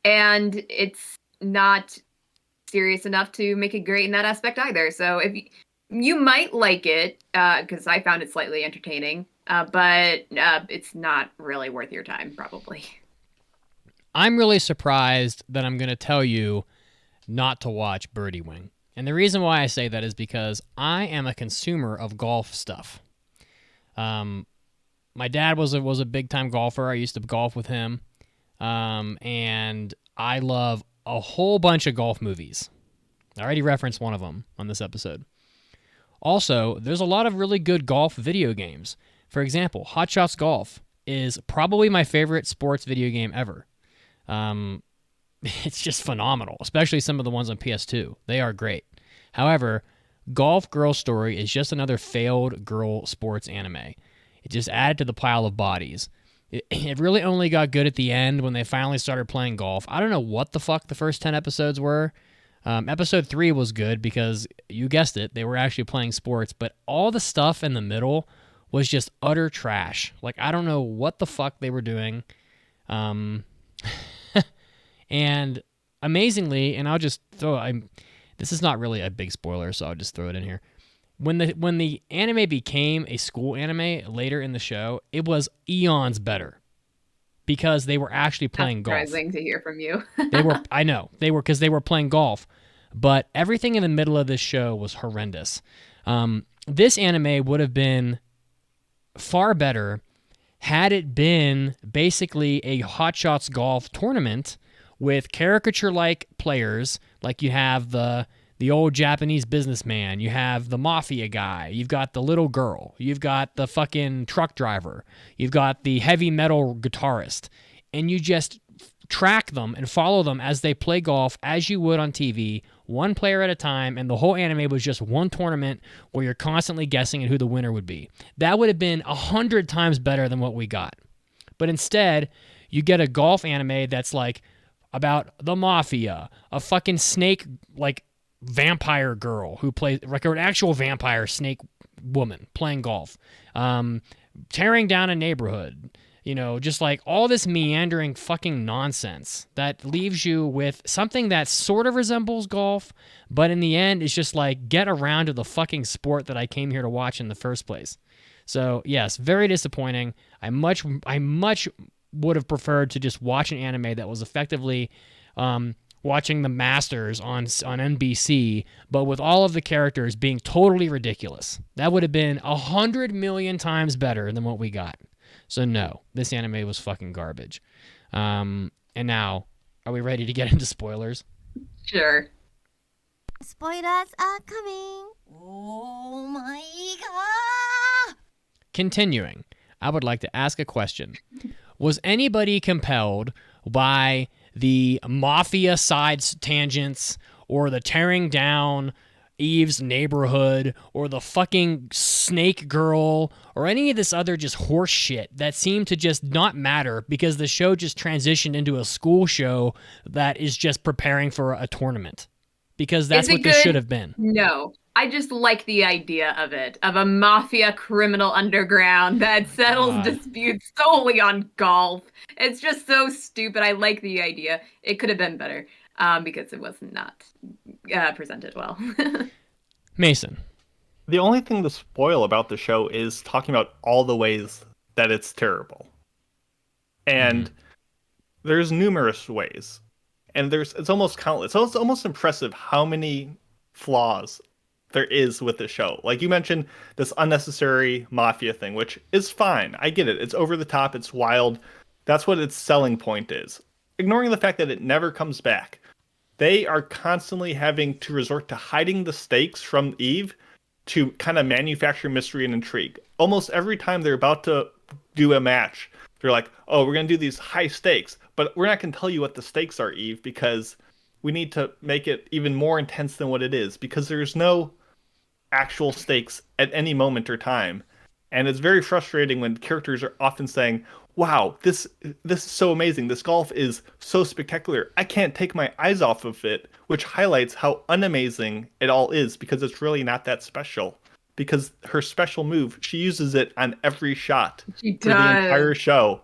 And it's not serious enough to make it great in that aspect either. So if you might like it, because I found it slightly entertaining, but it's not really worth your time, probably. I'm really surprised that I'm going to tell you not to watch Birdie Wing. And the reason why I say that is because I am a consumer of golf stuff. My dad was a big-time golfer. I used to golf with him. And I love a whole bunch of golf movies. I already referenced one of them on this episode. Also, there's a lot of really good golf video games. For example, Hot Shots Golf is probably my favorite sports video game ever. It's just phenomenal, especially some of the ones on PS2. They are great. However, Golf Girl Story is just another failed girl sports anime. It just added to the pile of bodies. It really only got good at the end when they finally started playing golf. I don't know what the fuck the first 10 episodes were. Episode 3 was good because, you guessed it, they were actually playing sports, but all the stuff in the middle was just utter trash. Like, I don't know what the fuck they were doing. And amazingly, and I'll just this is not really a big spoiler, so I'll just throw it in here. When the anime became a school anime later in the show, it was eons better because they were actually playing golf. Surprising to hear from you. I know because they were playing golf, but everything in the middle of this show was horrendous. This anime would have been far better had it been basically a Hot Shots Golf tournament with caricature-like players, like you have the the old Japanese businessman. You have the mafia guy. You've got the little girl. You've got the fucking truck driver. You've got the heavy metal guitarist. And you just track them and follow them as they play golf as you would on TV, one player at a time, and the whole anime was just one tournament where you're constantly guessing at who the winner would be. That would have been 100 times better than what we got. But instead, you get a golf anime that's like about the mafia, a fucking snake, like vampire girl who plays, like an actual vampire snake woman playing golf, tearing down a neighborhood. You know, just like all this meandering fucking nonsense that leaves you with something that sort of resembles golf, but in the end, it's just like, get around to the fucking sport that I came here to watch in the first place. So, yes, very disappointing. I much would have preferred to just watch an anime that was effectively watching the Masters on NBC, but with all of the characters being totally ridiculous. That would have been 100 million times better than what we got. So no, this anime was fucking garbage. And now, are we ready to get into spoilers? Sure. Spoilers are coming. Oh my god. Continuing, I would like to ask a question. Was anybody compelled by the mafia side tangents or the tearing down Eve's neighborhood or the fucking snake girl or any of this other just horse shit that seemed to just not matter because the show just transitioned into a school show that is just preparing for a tournament? Because that's what this should have been. No. I just like the idea of it, of a mafia criminal underground that settles disputes solely on golf. It's just so stupid. I like the idea. It could have been better because it was not presented well. Mason. The only thing to spoil about the show is talking about all the ways that it's terrible. And there's numerous ways. And it's almost countless. So it's almost impressive how many flaws there is with the show. Like you mentioned, this unnecessary mafia thing, which is fine. I get it. It's over the top. It's wild. That's what its selling point is. Ignoring the fact that it never comes back. They are constantly having to resort to hiding the stakes from Eve to kind of manufacture mystery and intrigue. Almost every time they're about to do a match, they're like, oh, we're going to do these high stakes, but we're not going to tell you what the stakes are, Eve, because we need to make it even more intense than what it is, because there's no actual stakes at any moment or time. And it's very frustrating when characters are often saying, wow, this is so amazing. This golf is so spectacular. I can't take my eyes off of it, which highlights how unamazing it all is, because it's really not that special. Because her special move, she uses it on every shot for the entire show.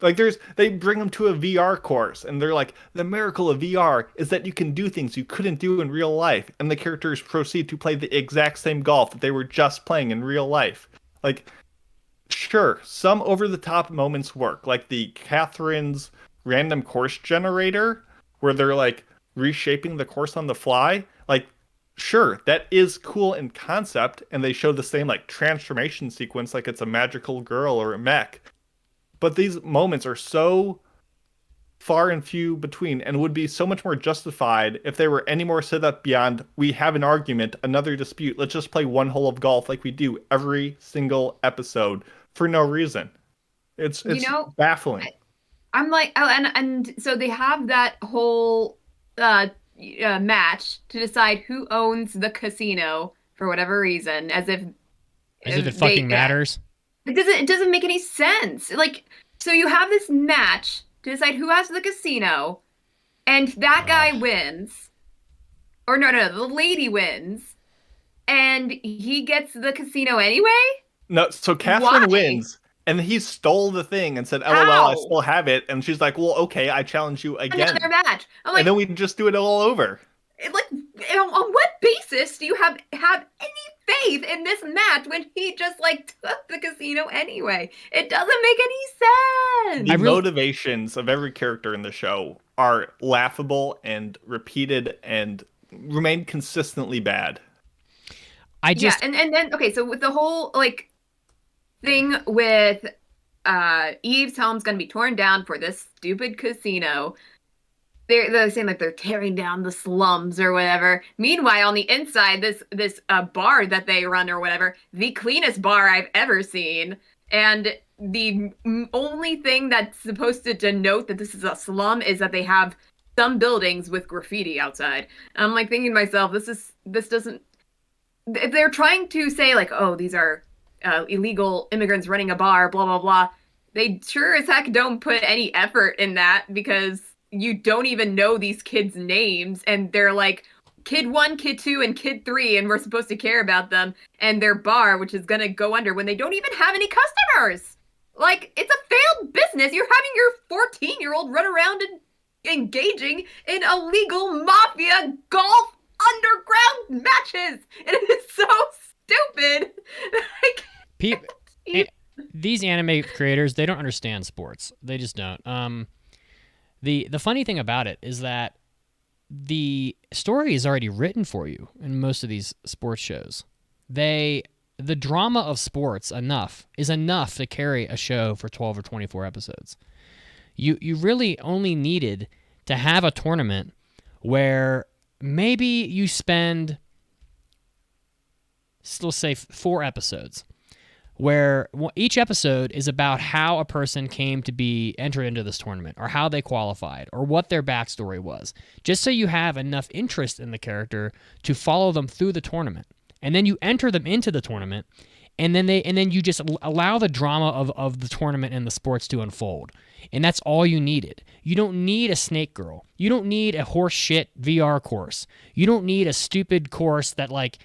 Like they bring them to a VR course, and they're like, the miracle of VR is that you can do things you couldn't do in real life. And the characters proceed to play the exact same golf that they were just playing in real life. Like, sure, some over-the-top moments work, like the Catherine's random course generator, where they're, like, reshaping the course on the fly. Like, sure, that is cool in concept, and they show the same, like, transformation sequence like it's a magical girl or a mech. But these moments are so far and few between, and would be so much more justified if they were any more set up beyond, we have an argument, another dispute, let's just play one hole of golf like we do every single episode for no reason. It's baffling. I'm like, oh, and so they have that whole match to decide who owns the casino for whatever reason, as if it fucking matters. It doesn't make any sense. Like, so you have this match to decide who has the casino, and that guy wins. Or no, the lady wins, and he gets the casino anyway? No, so Catherine wins, and he stole the thing and said, LOL, I still have it. And she's like, well, okay, I challenge you again. Another match. I'm like, and then we just do it all over. Like, on what basis do you have any faith in this match when he just, like, took the casino anyway? It doesn't make any sense. The motivations of every character in the show are laughable and repeated and remain consistently bad. And then, okay, so with the whole, like, thing with Eve's home's gonna be torn down for this stupid casino, they're saying like they're tearing down the slums or whatever. Meanwhile, on the inside, this bar that they run or whatever, the cleanest bar I've ever seen, and the only thing that's supposed to denote that this is a slum is that they have some buildings with graffiti outside. I'm like thinking to myself, this doesn't. If they're trying to say like, oh, these are illegal immigrants running a bar, blah blah blah, they sure as heck don't put any effort in that, because you don't even know these kids' names, and they're like kid 1, kid 2, and kid 3, and we're supposed to care about them and their bar, which is gonna go under when they don't even have any customers. Like, it's a failed business. You're having your 14-year-old run around and engaging in illegal mafia golf underground matches. It is so stupid. These anime creators, they don't understand sports. They just don't. The funny thing about it is that the story is already written for you in most of these sports shows. The drama of sports is enough to carry a show for 12 or 24 episodes. You really only needed to have a tournament where maybe you spend, let's say, 4 episodes, where each episode is about how a person came to be entered into this tournament, or how they qualified, or what their backstory was, just so you have enough interest in the character to follow them through the tournament. And then you enter them into the tournament, and then you just allow the drama of the tournament and the sports to unfold. And that's all you needed. You don't need a snake girl. You don't need a horse shit VR course. You don't need a stupid course that like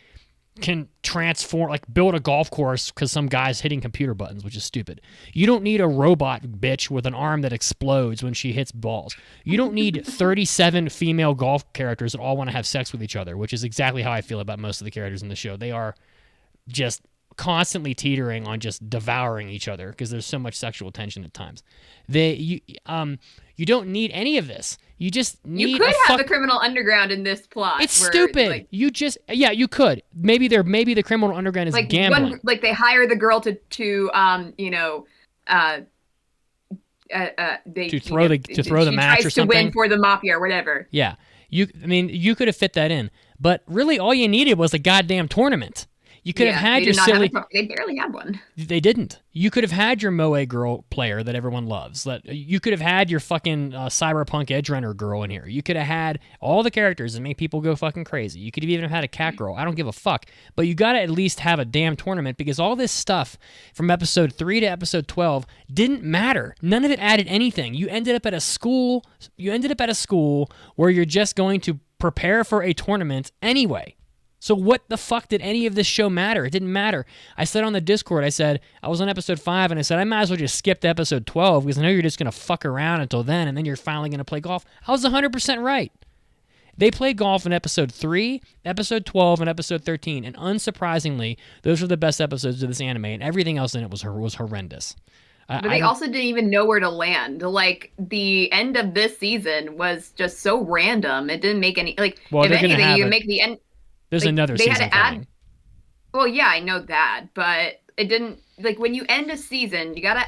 can transform, like build a golf course because some guy's hitting computer buttons, which is stupid. You don't need a robot bitch with an arm that explodes when she hits balls. You don't need 37 female golf characters that all want to have sex with each other, which is exactly how I feel about most of the characters in the show. They are just constantly teetering on just devouring each other because there's so much sexual tension at times. You don't need any of this. You just need. You could have the criminal underground in this plot. It's stupid. You could. Maybe the criminal underground is like gambling. Like they hire the girl to throw the match or something. To win for the mafia or whatever. Yeah. You could have fit that in, but really all you needed was a goddamn tournament. You could have had your silly. They barely had one. They didn't. You could have had your Moe girl player that everyone loves. You could have had your fucking cyberpunk edge runner girl in here. You could have had all the characters that make people go fucking crazy. You could have even had a cat girl. I don't give a fuck. But you got to at least have a damn tournament, because all this stuff from episode 3 to episode 12 didn't matter. None of it added anything. You ended up at a school. Where you're just going to prepare for a tournament anyway. So what the fuck did any of this show matter? It didn't matter. I said on the Discord, I was on episode 5, and I said, I might as well just skip to episode 12 because I know you're just going to fuck around until then, and then you're finally going to play golf. I was 100% right. They played golf in episode 3, episode 12, and episode 13, and unsurprisingly, those were the best episodes of this anime, and everything else in it was horrendous. But they also didn't even know where to land. Like, the end of this season was just so random. It didn't make any, like, well, if anything, you make the end... There's another season had to add. Well, yeah, I know that, but it didn't, like, when you end a season, you gotta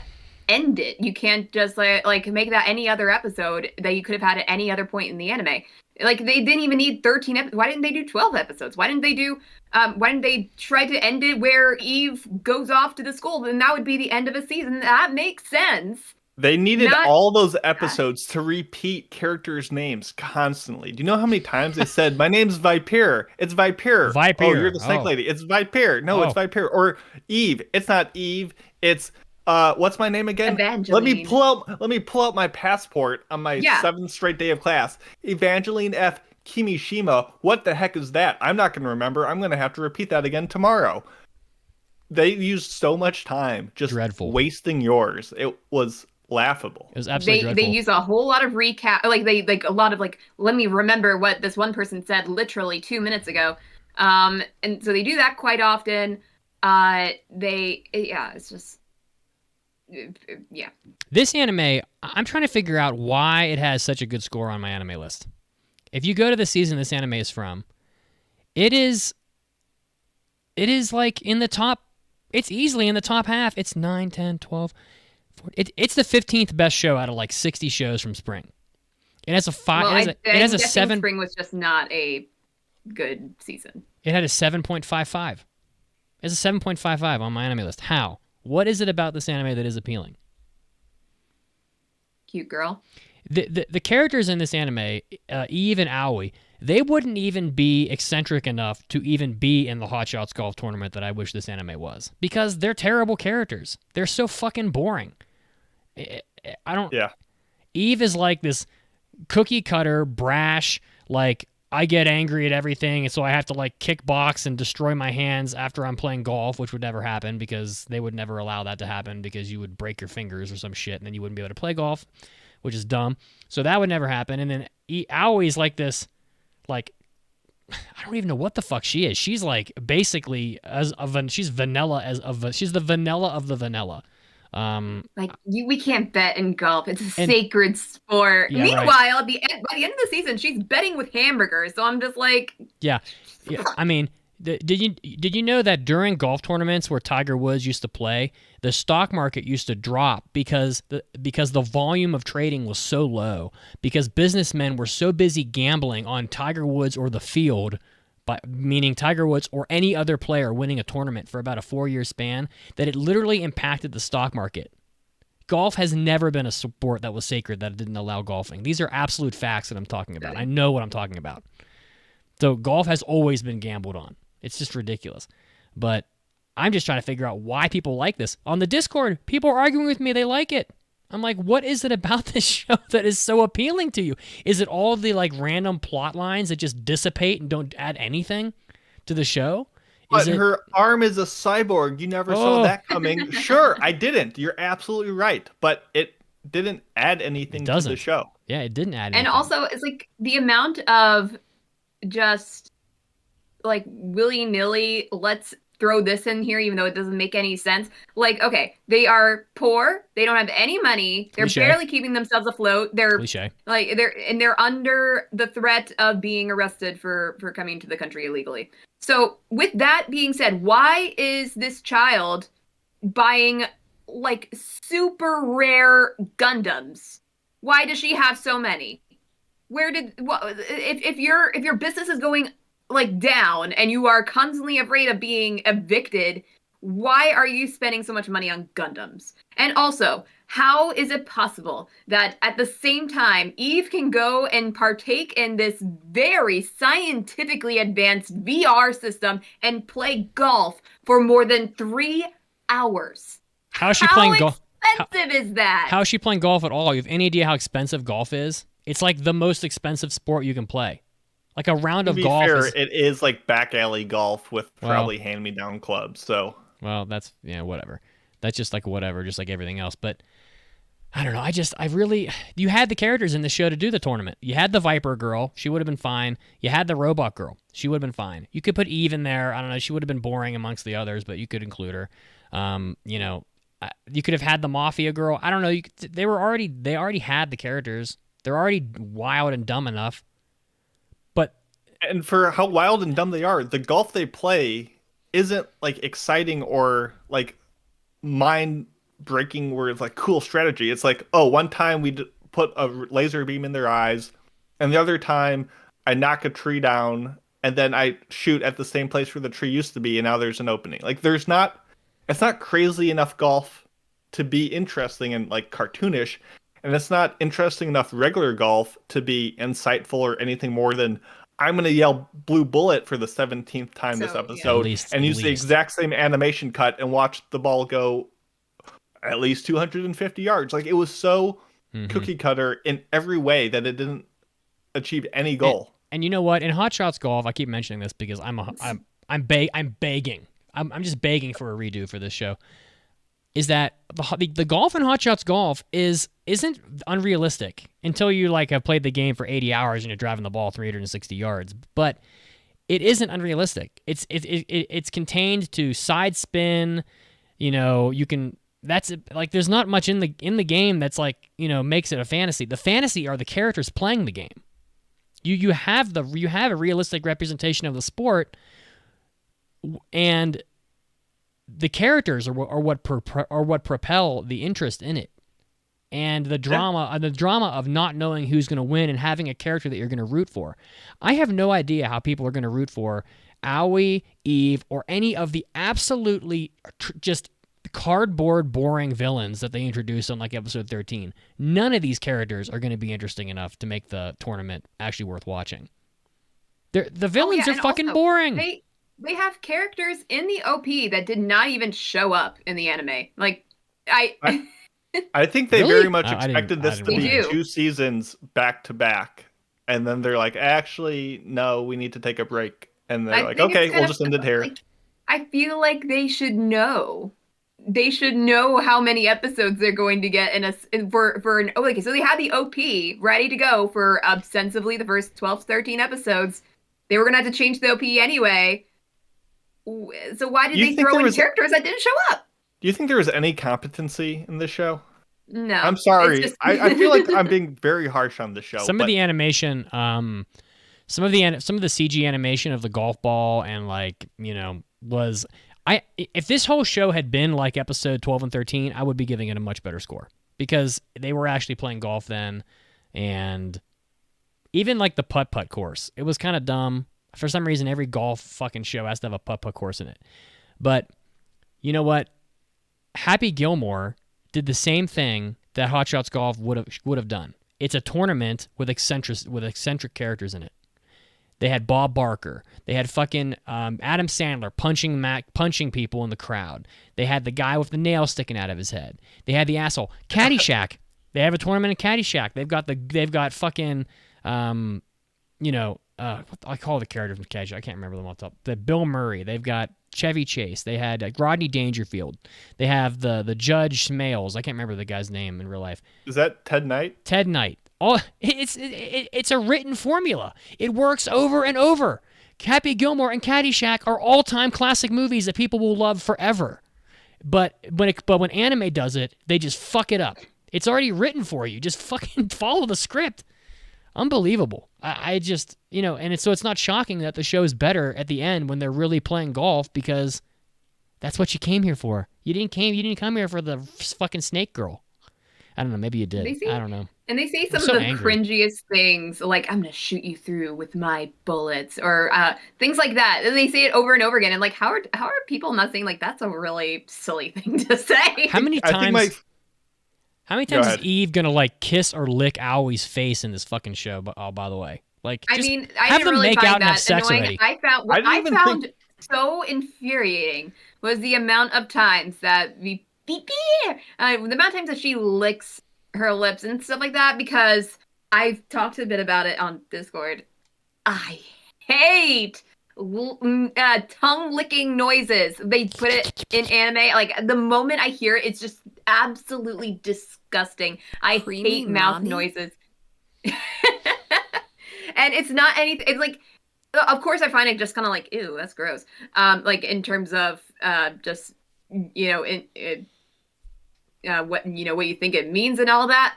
end it. You can't just like make that any other episode that you could have had at any other point in the anime. Like, they didn't even need 13 episodes. Why didn't they do 12 episodes? Why didn't they try to end it where Eve goes off to the school? Then that would be the end of a season. That makes sense. They needed all those episodes to repeat characters' names constantly. Do you know how many times they said, my name's Viper? It's Viper. Viper. Oh, you're the snake lady. It's Viper. No, it's Viper. Or Eve. It's not Eve. It's, what's my name again? Evangeline. Let me pull out my passport on my 7th straight day of class. Evangeline F. Kimishima. What the heck is that? I'm not going to remember. I'm going to have to repeat that again tomorrow. They used so much time just wasting yours. It was laughable. It was absolutely dreadful. They use a whole lot of recap, let me remember what this one person said literally 2 minutes ago, and so they do that quite often. It's just This anime, I'm trying to figure out why it has such a good score on my anime list. If you go to the season this anime is from, it is like in the top. It's easily in the top half. It's 9, 10, 12. It's the 15th best show out of like 60 shows from spring. It has a five. Well, it has a guessing 7. Spring was just not a good season. It had a 7.55. It's a 7.55 on my anime list. How? What is it about this anime that is appealing? Cute girl. The characters in this anime, Eve and Aoi, they wouldn't even be eccentric enough to even be in the Hot Shots Golf tournament that I wish this anime was. Because they're terrible characters. They're so fucking boring. I don't... Yeah. Eve is like this cookie cutter, brash, like, I get angry at everything, and so I have to, like, kickbox and destroy my hands after I'm playing golf, which would never happen because they would never allow that to happen because you would break your fingers or some shit, and then you wouldn't be able to play golf, which is dumb. So that would never happen. And then Aoi's like this, like, I don't even know what the fuck she is. She's like basically she's vanilla she's the vanilla of the vanilla. We can't bet in golf. It's a sacred sport. Yeah, Meanwhile, right. by the end of the season, she's betting with hamburgers. So I'm just like, yeah. I mean, did you know that during golf tournaments where Tiger Woods used to play, the stock market used to drop because the volume of trading was so low, because businessmen were so busy gambling on Tiger Woods or the field, meaning Tiger Woods or any other player winning a tournament for about a 4-year span, that it literally impacted the stock market. Golf has never been a sport that was sacred that didn't allow golfing. These are absolute facts that I'm talking about. I know what I'm talking about. So golf has always been gambled on. It's just ridiculous. But I'm just trying to figure out why people like this. On the Discord, people are arguing with me they like it. I'm like, what is it about this show that is so appealing to you? Is it all the like random plot lines that just dissipate and don't add anything to the show? But her arm is a cyborg. You never saw that coming. Sure, I didn't. You're absolutely right. But it didn't add anything to the show. Yeah, it didn't add anything. And also, it's like the amount of just like willy-nilly, let's throw this in here even though it doesn't make any sense. Like, okay, they are poor, they don't have any money, they're barely keeping themselves afloat, they're like they're under the threat of being arrested for coming to the country illegally. So with that being said, why is this child buying like super rare Gundams? Why does she have so many? If your business is going like down and you are constantly afraid of being evicted, why are you spending so much money on Gundams? And also, how is it possible that at the same time Eve can go and partake in this very scientifically advanced VR system and play golf for more than 3 hours? How is she playing golf? How expensive is that? How is she playing golf at all? You have any idea how expensive golf is? It's like the most expensive sport you can play. Like a round of golf. It is like back alley golf with probably hand-me-down clubs. So, well, that's whatever. That's just like whatever, just like everything else. But I don't know. You had the characters in the show to do the tournament. You had the Viper girl, she would have been fine. You had the robot girl, she would have been fine. You could put Eve in there. I don't know. She would have been boring amongst the others, but you could include her. You could have had the Mafia girl. I don't know. They already had the characters. They're already wild and dumb enough. And for how wild and dumb they are, the golf they play isn't like exciting or like mind-breaking where it's like cool strategy. It's like, oh, one time we put a laser beam in their eyes, and the other time I knock a tree down, and then I shoot at the same place where the tree used to be, and now there's an opening. Like it's not crazy enough golf to be interesting and like cartoonish, and it's not interesting enough regular golf to be insightful or anything more than I'm going to yell blue bullet for the 17th time this episode and use the exact same animation cut and watch the ball go at least 250 yards. Like it was so cookie cutter in every way that it didn't achieve any goal. And you know what? In Hot Shots Golf, I keep mentioning this because I'm begging. I'm just begging for a redo for this show. Is that the golf in Hot Shots Golf isn't unrealistic until you like have played the game for 80 hours and you're driving the ball 360 yards. But it isn't unrealistic. It's contained to side spin. That's like there's not much in the game that's like makes it a fantasy. The fantasy are the characters playing the game. You have a realistic representation of the sport, and the characters are what propel the interest in it. and the drama of not knowing who's going to win and having a character that you're going to root for. I have no idea how people are going to root for Aoi, Eve, or any of the absolutely just cardboard boring villains that they introduced on like episode 13. None of these characters are going to be interesting enough to make the tournament actually worth watching. The villains are fucking boring. They have characters in the OP that did not even show up in the anime. Like I think they Really? very much expected this to be watch. 2 seasons back to back, and then they're like, actually, no, we need to take a break, and they're like, okay, we'll just end it here. Like, I feel like they should know. They should know how many episodes they're going to get for an okay. So they had the OP ready to go for ostensibly the first 12, 13 episodes. They were gonna have to change the OP anyway. So why did they throw in characters that didn't show up? Do you think there was any competency in this show? No. I'm sorry. I feel like I'm being very harsh on the show. Some of the animation, some of the CG animation of the golf ball and like, was if this whole show had been like episode 12 and 13, I would be giving it a much better score because they were actually playing golf then, and even like the putt-putt course, it was kind of dumb. For some reason, every golf fucking show has to have a putt-putt course in it. But you know what? Happy Gilmore did the same thing that Hot Shots Golf would have done. It's a tournament with eccentric characters in it. They had Bob Barker. They had fucking Adam Sandler punching people in the crowd. They had the guy with the nail sticking out of his head. They had the asshole Caddyshack. They have a tournament in Caddyshack. They've got fucking I call the character from Caddyshack. I can't remember them off the top. The Bill Murray. They've got Chevy Chase. They had Rodney Dangerfield. They have the Judge Smales. I can't remember the guy's name in real life. Is that Ted Knight? Ted Knight. It's a written formula. It works over and over. Happy Gilmore and Caddyshack are all-time classic movies that people will love forever. But when anime does it, they just fuck it up. It's already written for you. Just fucking follow the script. Unbelievable. I just, and so it's not shocking that the show's better at the end when they're really playing golf because that's what you came here for. You didn't come here for the fucking snake girl. I don't know. Maybe you did. I don't know. And they say some of the cringiest things, like, I'm going to shoot you through with my bullets, or things like that. And they say it over and over again. And, like, how are people not saying, like, that's a really silly thing to say? How many times is Eve going to, like, kiss or lick Aoi's face in this fucking show, by the way? Like, I mean, I have didn't them really make find out and that have sex annoying. already. I found so infuriating was the amount of times that the amount of times that she licks her lips and stuff like that, because I've talked a bit about it on Discord. I hate tongue licking noises. They put it in anime. Like, the moment I hear it, it's just absolutely disgusting. I hate mouth noises. And it's not anything. It's like, of course, I find it just kind of like, ew, that's gross. Like, in terms of just, what you think it means and all that.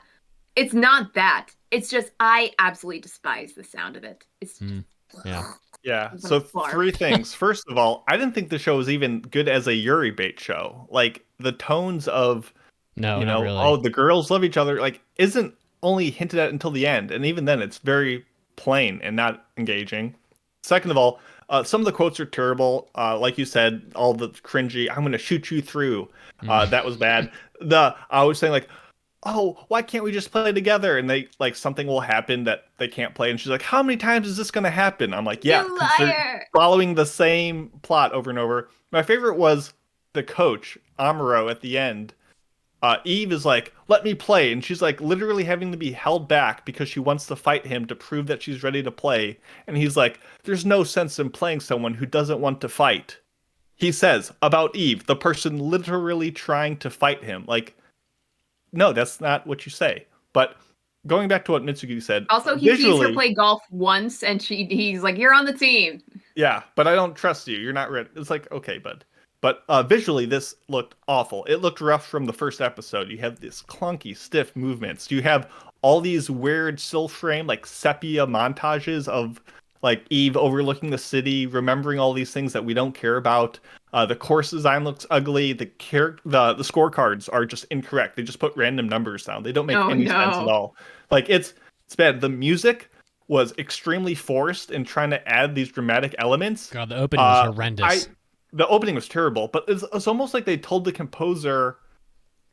It's not that. It's just I absolutely despise the sound of it. It's yeah. So 3 things. First of all, I didn't think the show was even good as a Yuri bait show. Like, the tones of not really. Oh, the girls love each other, like, isn't only hinted at until the end, and even then it's very plain and not engaging. Second of all, some of the quotes are terrible. Like you said, all the cringy, I'm going to shoot you through. That was bad. I was saying, like, oh, why can't we just play together? And they, like, something will happen that they can't play. And she's like, how many times is this going to happen? I'm like, yeah, they're following the same plot over and over. My favorite was the coach, Amuro, at the end. Eve is like, let me play. And she's like literally having to be held back because she wants to fight him to prove that she's ready to play. And he's like, there's no sense in playing someone who doesn't want to fight. He says about Eve, the person literally trying to fight him. Like, no, that's not what you say. But going back to what Mitsuki said. Also, he sees her play golf once and he's like, you're on the team. Yeah, but I don't trust you. You're not ready. It's like, okay, bud. But visually, this looked awful. It looked rough from the first episode. You have this clunky, stiff movements. You have all these weird still frame, like sepia montages of like Eve overlooking the city, remembering all these things that we don't care about. The course design looks ugly. The scorecards are just incorrect. They just put random numbers down. They don't make Oh any sense at no. all. Like it's bad. The music was extremely forced in trying to add these dramatic elements. God, the opening was horrendous. The opening was terrible, but it's almost like they told the composer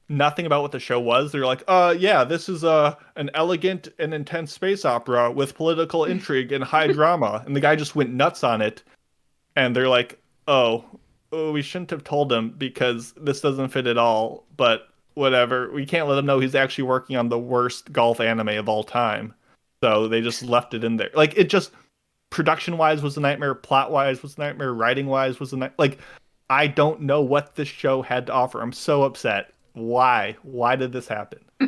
nothing about what the show was. They're like, yeah, this is an elegant and intense space opera with political intrigue and high drama. And the guy just went nuts on it. And they're like, oh, we shouldn't have told him because this doesn't fit at all. But whatever. We can't let him know he's actually working on the worst golf anime of all time. So they just left it in there. Like, it just, production-wise was a nightmare, plot-wise was a nightmare, writing-wise was a nightmare. Like, I don't know what this show had to offer. I'm so upset. Why? Why did this happen? I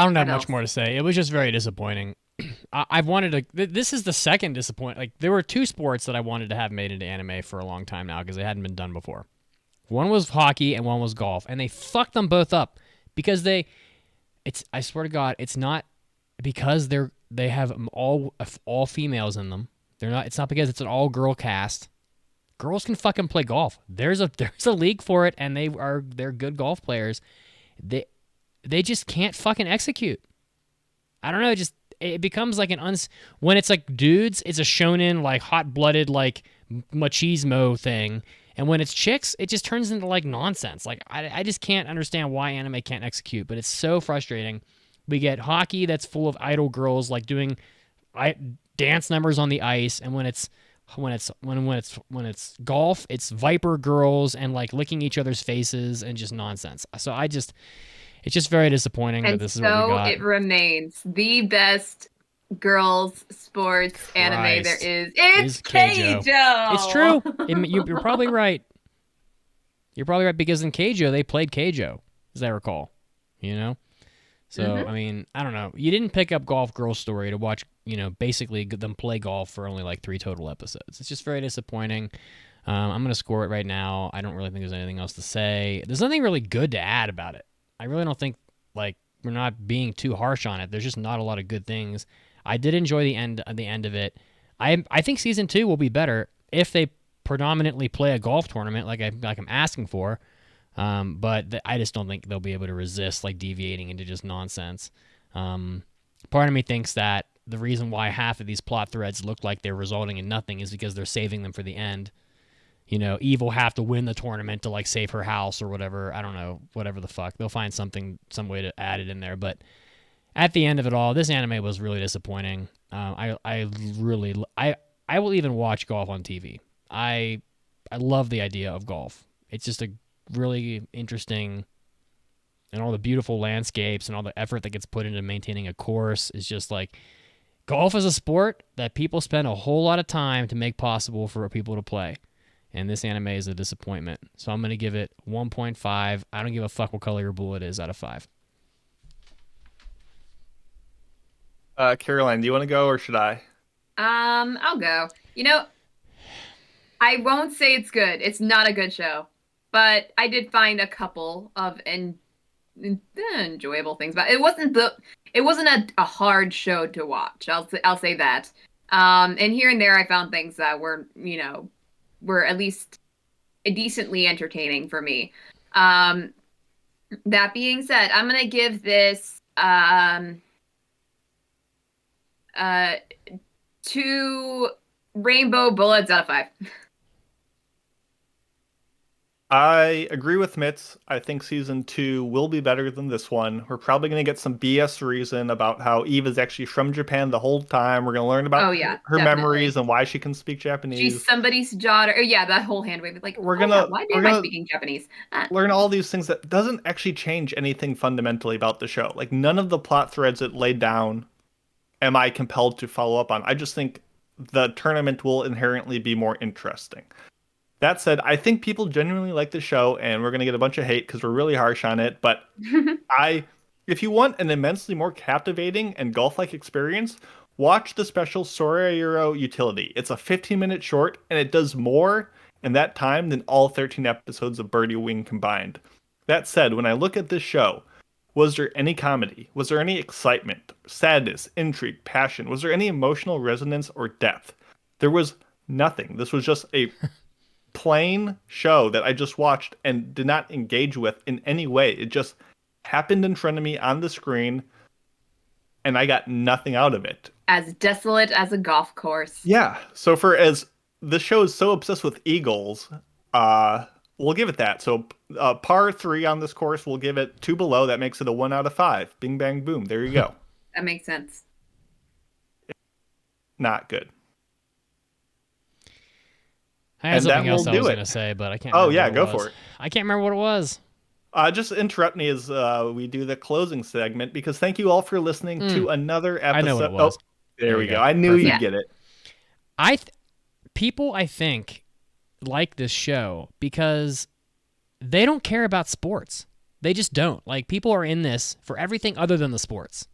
don't have What much else? more to say. It was just very disappointing. I've wanted to. This is the second disappointment. Like, there were two sports that I wanted to have made into anime for a long time now because they hadn't been done before. One was hockey and one was golf, and they fucked them both up because I swear to God, it's not because they have all females in them. They're not. It's not because it's an all girl cast. Girls can fucking play golf. There's a league for it, and they're good golf players. They just can't fucking execute. I don't know. It becomes like when it's like dudes, it's a shonen like hot blooded like machismo thing, and when it's chicks, it just turns into like nonsense. Like I just can't understand why anime can't execute, but it's so frustrating. We get hockey that's full of idle girls like doing dance numbers on the ice, and when it's golf, it's Viper girls and like licking each other's faces and just nonsense. So it's just very disappointing that And this is what we so got. it remains the best girls sports anime there is. It's Keijo. Keijo. It's true. You're probably right. You're probably right because in Keijo they played Keijo, as I recall. You know. So I mean, I don't know. You didn't pick up Golf Girl Story to watch, basically them play golf for only like 3 total episodes. It's just very disappointing. I'm gonna score it right now. I don't really think there's anything else to say. There's nothing really good to add about it. I really don't think like we're not being too harsh on it. There's just not a lot of good things. I did enjoy the end of it. I think season 2 will be better if they predominantly play a golf tournament like I'm asking for. But I just don't think they'll be able to resist like deviating into just nonsense. Part of me thinks that the reason why half of these plot threads look like they're resulting in nothing is because they're saving them for the end. Eve will have to win the tournament to like save her house or whatever. I don't know, whatever the fuck. They'll find some way to add it in there. But at the end of it all, this anime was really disappointing. I will even watch golf on TV. I love the idea of golf. It's just a really interesting, and all the beautiful landscapes and all the effort that gets put into maintaining a course is just like, golf is a sport that people spend a whole lot of time to make possible for people to play. And this anime is a disappointment. So I'm going to give it 1.5. I don't give a fuck what color your bullet is out of 5. Caroline, do you want to go or should I? I'll go. I won't say it's good. It's not a good show, but I did find a couple of enjoyable things about it. It wasn't a hard show to watch. I'll say that. And here and there I found things that were at least decently entertaining for me. That being said, I'm gonna give this 2 rainbow bullets out of 5. I agree with Mitz. I think season 2 will be better than this one. We're probably going to get some BS reason about how Eve is actually from Japan the whole time. We're going to learn about her definitely. memories and why she can speak Japanese. She's somebody's daughter. Oh, yeah, that whole hand wave. Like, why am I speaking Japanese? Learn all these things that doesn't actually change anything fundamentally about the show. Like, none of the plot threads it laid down am I compelled to follow up on. I just think the tournament will inherently be more interesting. That said, I think people genuinely like the show, and we're going to get a bunch of hate because we're really harsh on it. But if you want an immensely more captivating and golf-like experience, watch the special Sorayuro Utility. It's a 15-minute short, and it does more in that time than all 13 episodes of Birdie Wing combined. That said, when I look at this show, Was there any comedy? Was there any excitement, sadness, intrigue, passion? Was there any emotional resonance or depth? There was nothing. This was just a plain show that I just watched and did not engage with in any way. It just happened in front of me on the screen, and I got nothing out of it. As desolate as a golf course. Yeah. So for as the show is so obsessed with eagles, we'll give it that. So par 3 on this course, we'll give it 2 below. That makes it a 1 out of 5. Bing, bang, boom. There you go. That makes sense. Not good. I had And that something else will I do was it. going to say, but I can't Oh, remember yeah, what go it was. for it. I can't remember what it was. Just interrupt me as we do the closing segment, because thank you all for listening to another episode. I know what it was. Oh, there we you go. go. I knew Perfect. you'd get it. People, I think, like this show because they don't care about sports. They just don't. Like, people are in this for everything other than the sports.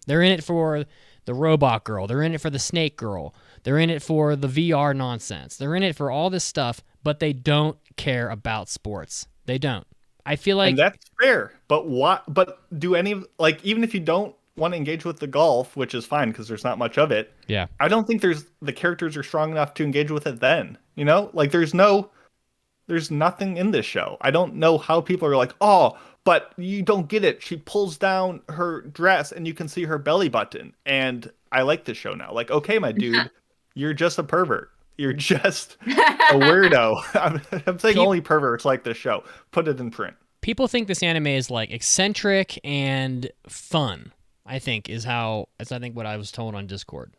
They're in it for the robot girl. They're in it for the snake girl. They're in it for the VR nonsense. They're in it for all this stuff, but they don't care about sports. They don't. I feel like... And that's fair. But what? But do any of, like, even if you don't want to engage with the golf, which is fine because there's not much of it, Yeah. I don't think the characters are strong enough to engage with it then. You know? Like, there's nothing in this show. I don't know how people are like, oh, but you don't get it. She pulls down her dress and you can see her belly button. And I like this show now. Like, okay, my dude, you're just a pervert. You're just a weirdo. I'm saying only perverts like this show. Put it in print. People think this anime is like eccentric and fun, I think is what I was told on Discord.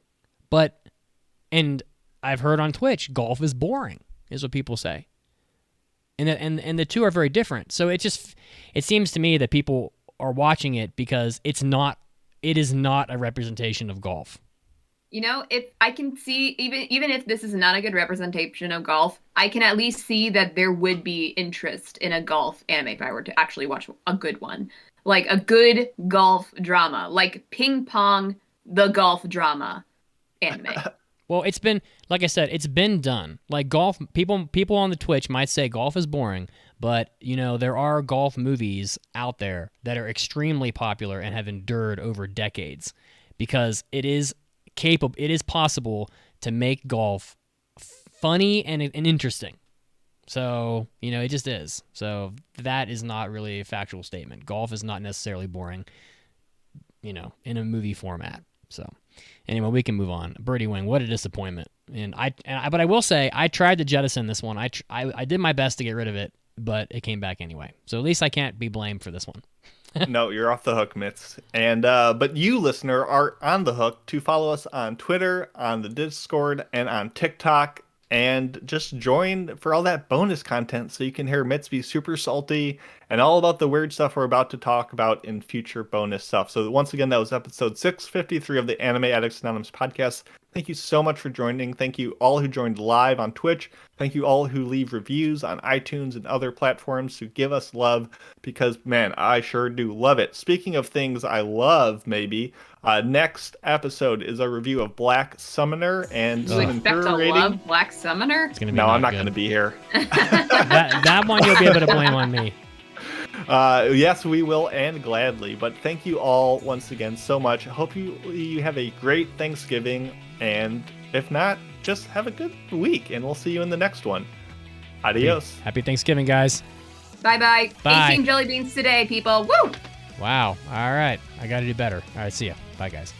And I've heard on Twitch, golf is boring, is what people say. And the two are very different. So it seems to me that people are watching it because it is not a representation of golf. You know, if I can see, even if this is not a good representation of golf, I can at least see that there would be interest in a golf anime if I were to actually watch a good one. Like a good golf drama, like Ping Pong, the golf drama anime. Well, it's been, like I said, it's been done. Like golf, people on the Twitch might say golf is boring, but, you know, there are golf movies out there that are extremely popular and have endured over decades because it is possible to make golf funny and interesting. So, you know, it just is. So that is not really a factual statement. Golf is not necessarily boring, you know, in a movie format. So anyway, we can move on. Birdie Wing, what a disappointment. But I will say, I tried to jettison this one. I did my best to get rid of it, but it came back anyway. So at least I can't be blamed for this one. No, you're off the hook, Mitz. And but you, listener, are on the hook to follow us on Twitter, on the Discord, and on TikTok. And just join for all that bonus content so you can hear Mitz be super salty and all about the weird stuff we're about to talk about in future bonus stuff. So once again, that was episode 653 of the Anime Addicts Anonymous podcast. Thank you so much for joining. Thank you all who joined live on Twitch. Thank you all who leave reviews on iTunes and other platforms to give us love because, man, I sure do love it. Speaking of things I love, maybe, next episode is a review of Black Summoner and Do you expect to love Black Summoner? It's gonna be No, I'm not good. going to be here. that one you'll be able to blame on me. Yes, we will, and gladly. But thank you all once again so much. I hope you have a great Thanksgiving, and if not, just have a good week, and we'll see you in the next one. Adios. Happy Thanksgiving, guys. Bye. Bye. 18 jelly beans today, people. Woo! Wow. All right. I got to do better. All right. See ya. Bye, guys.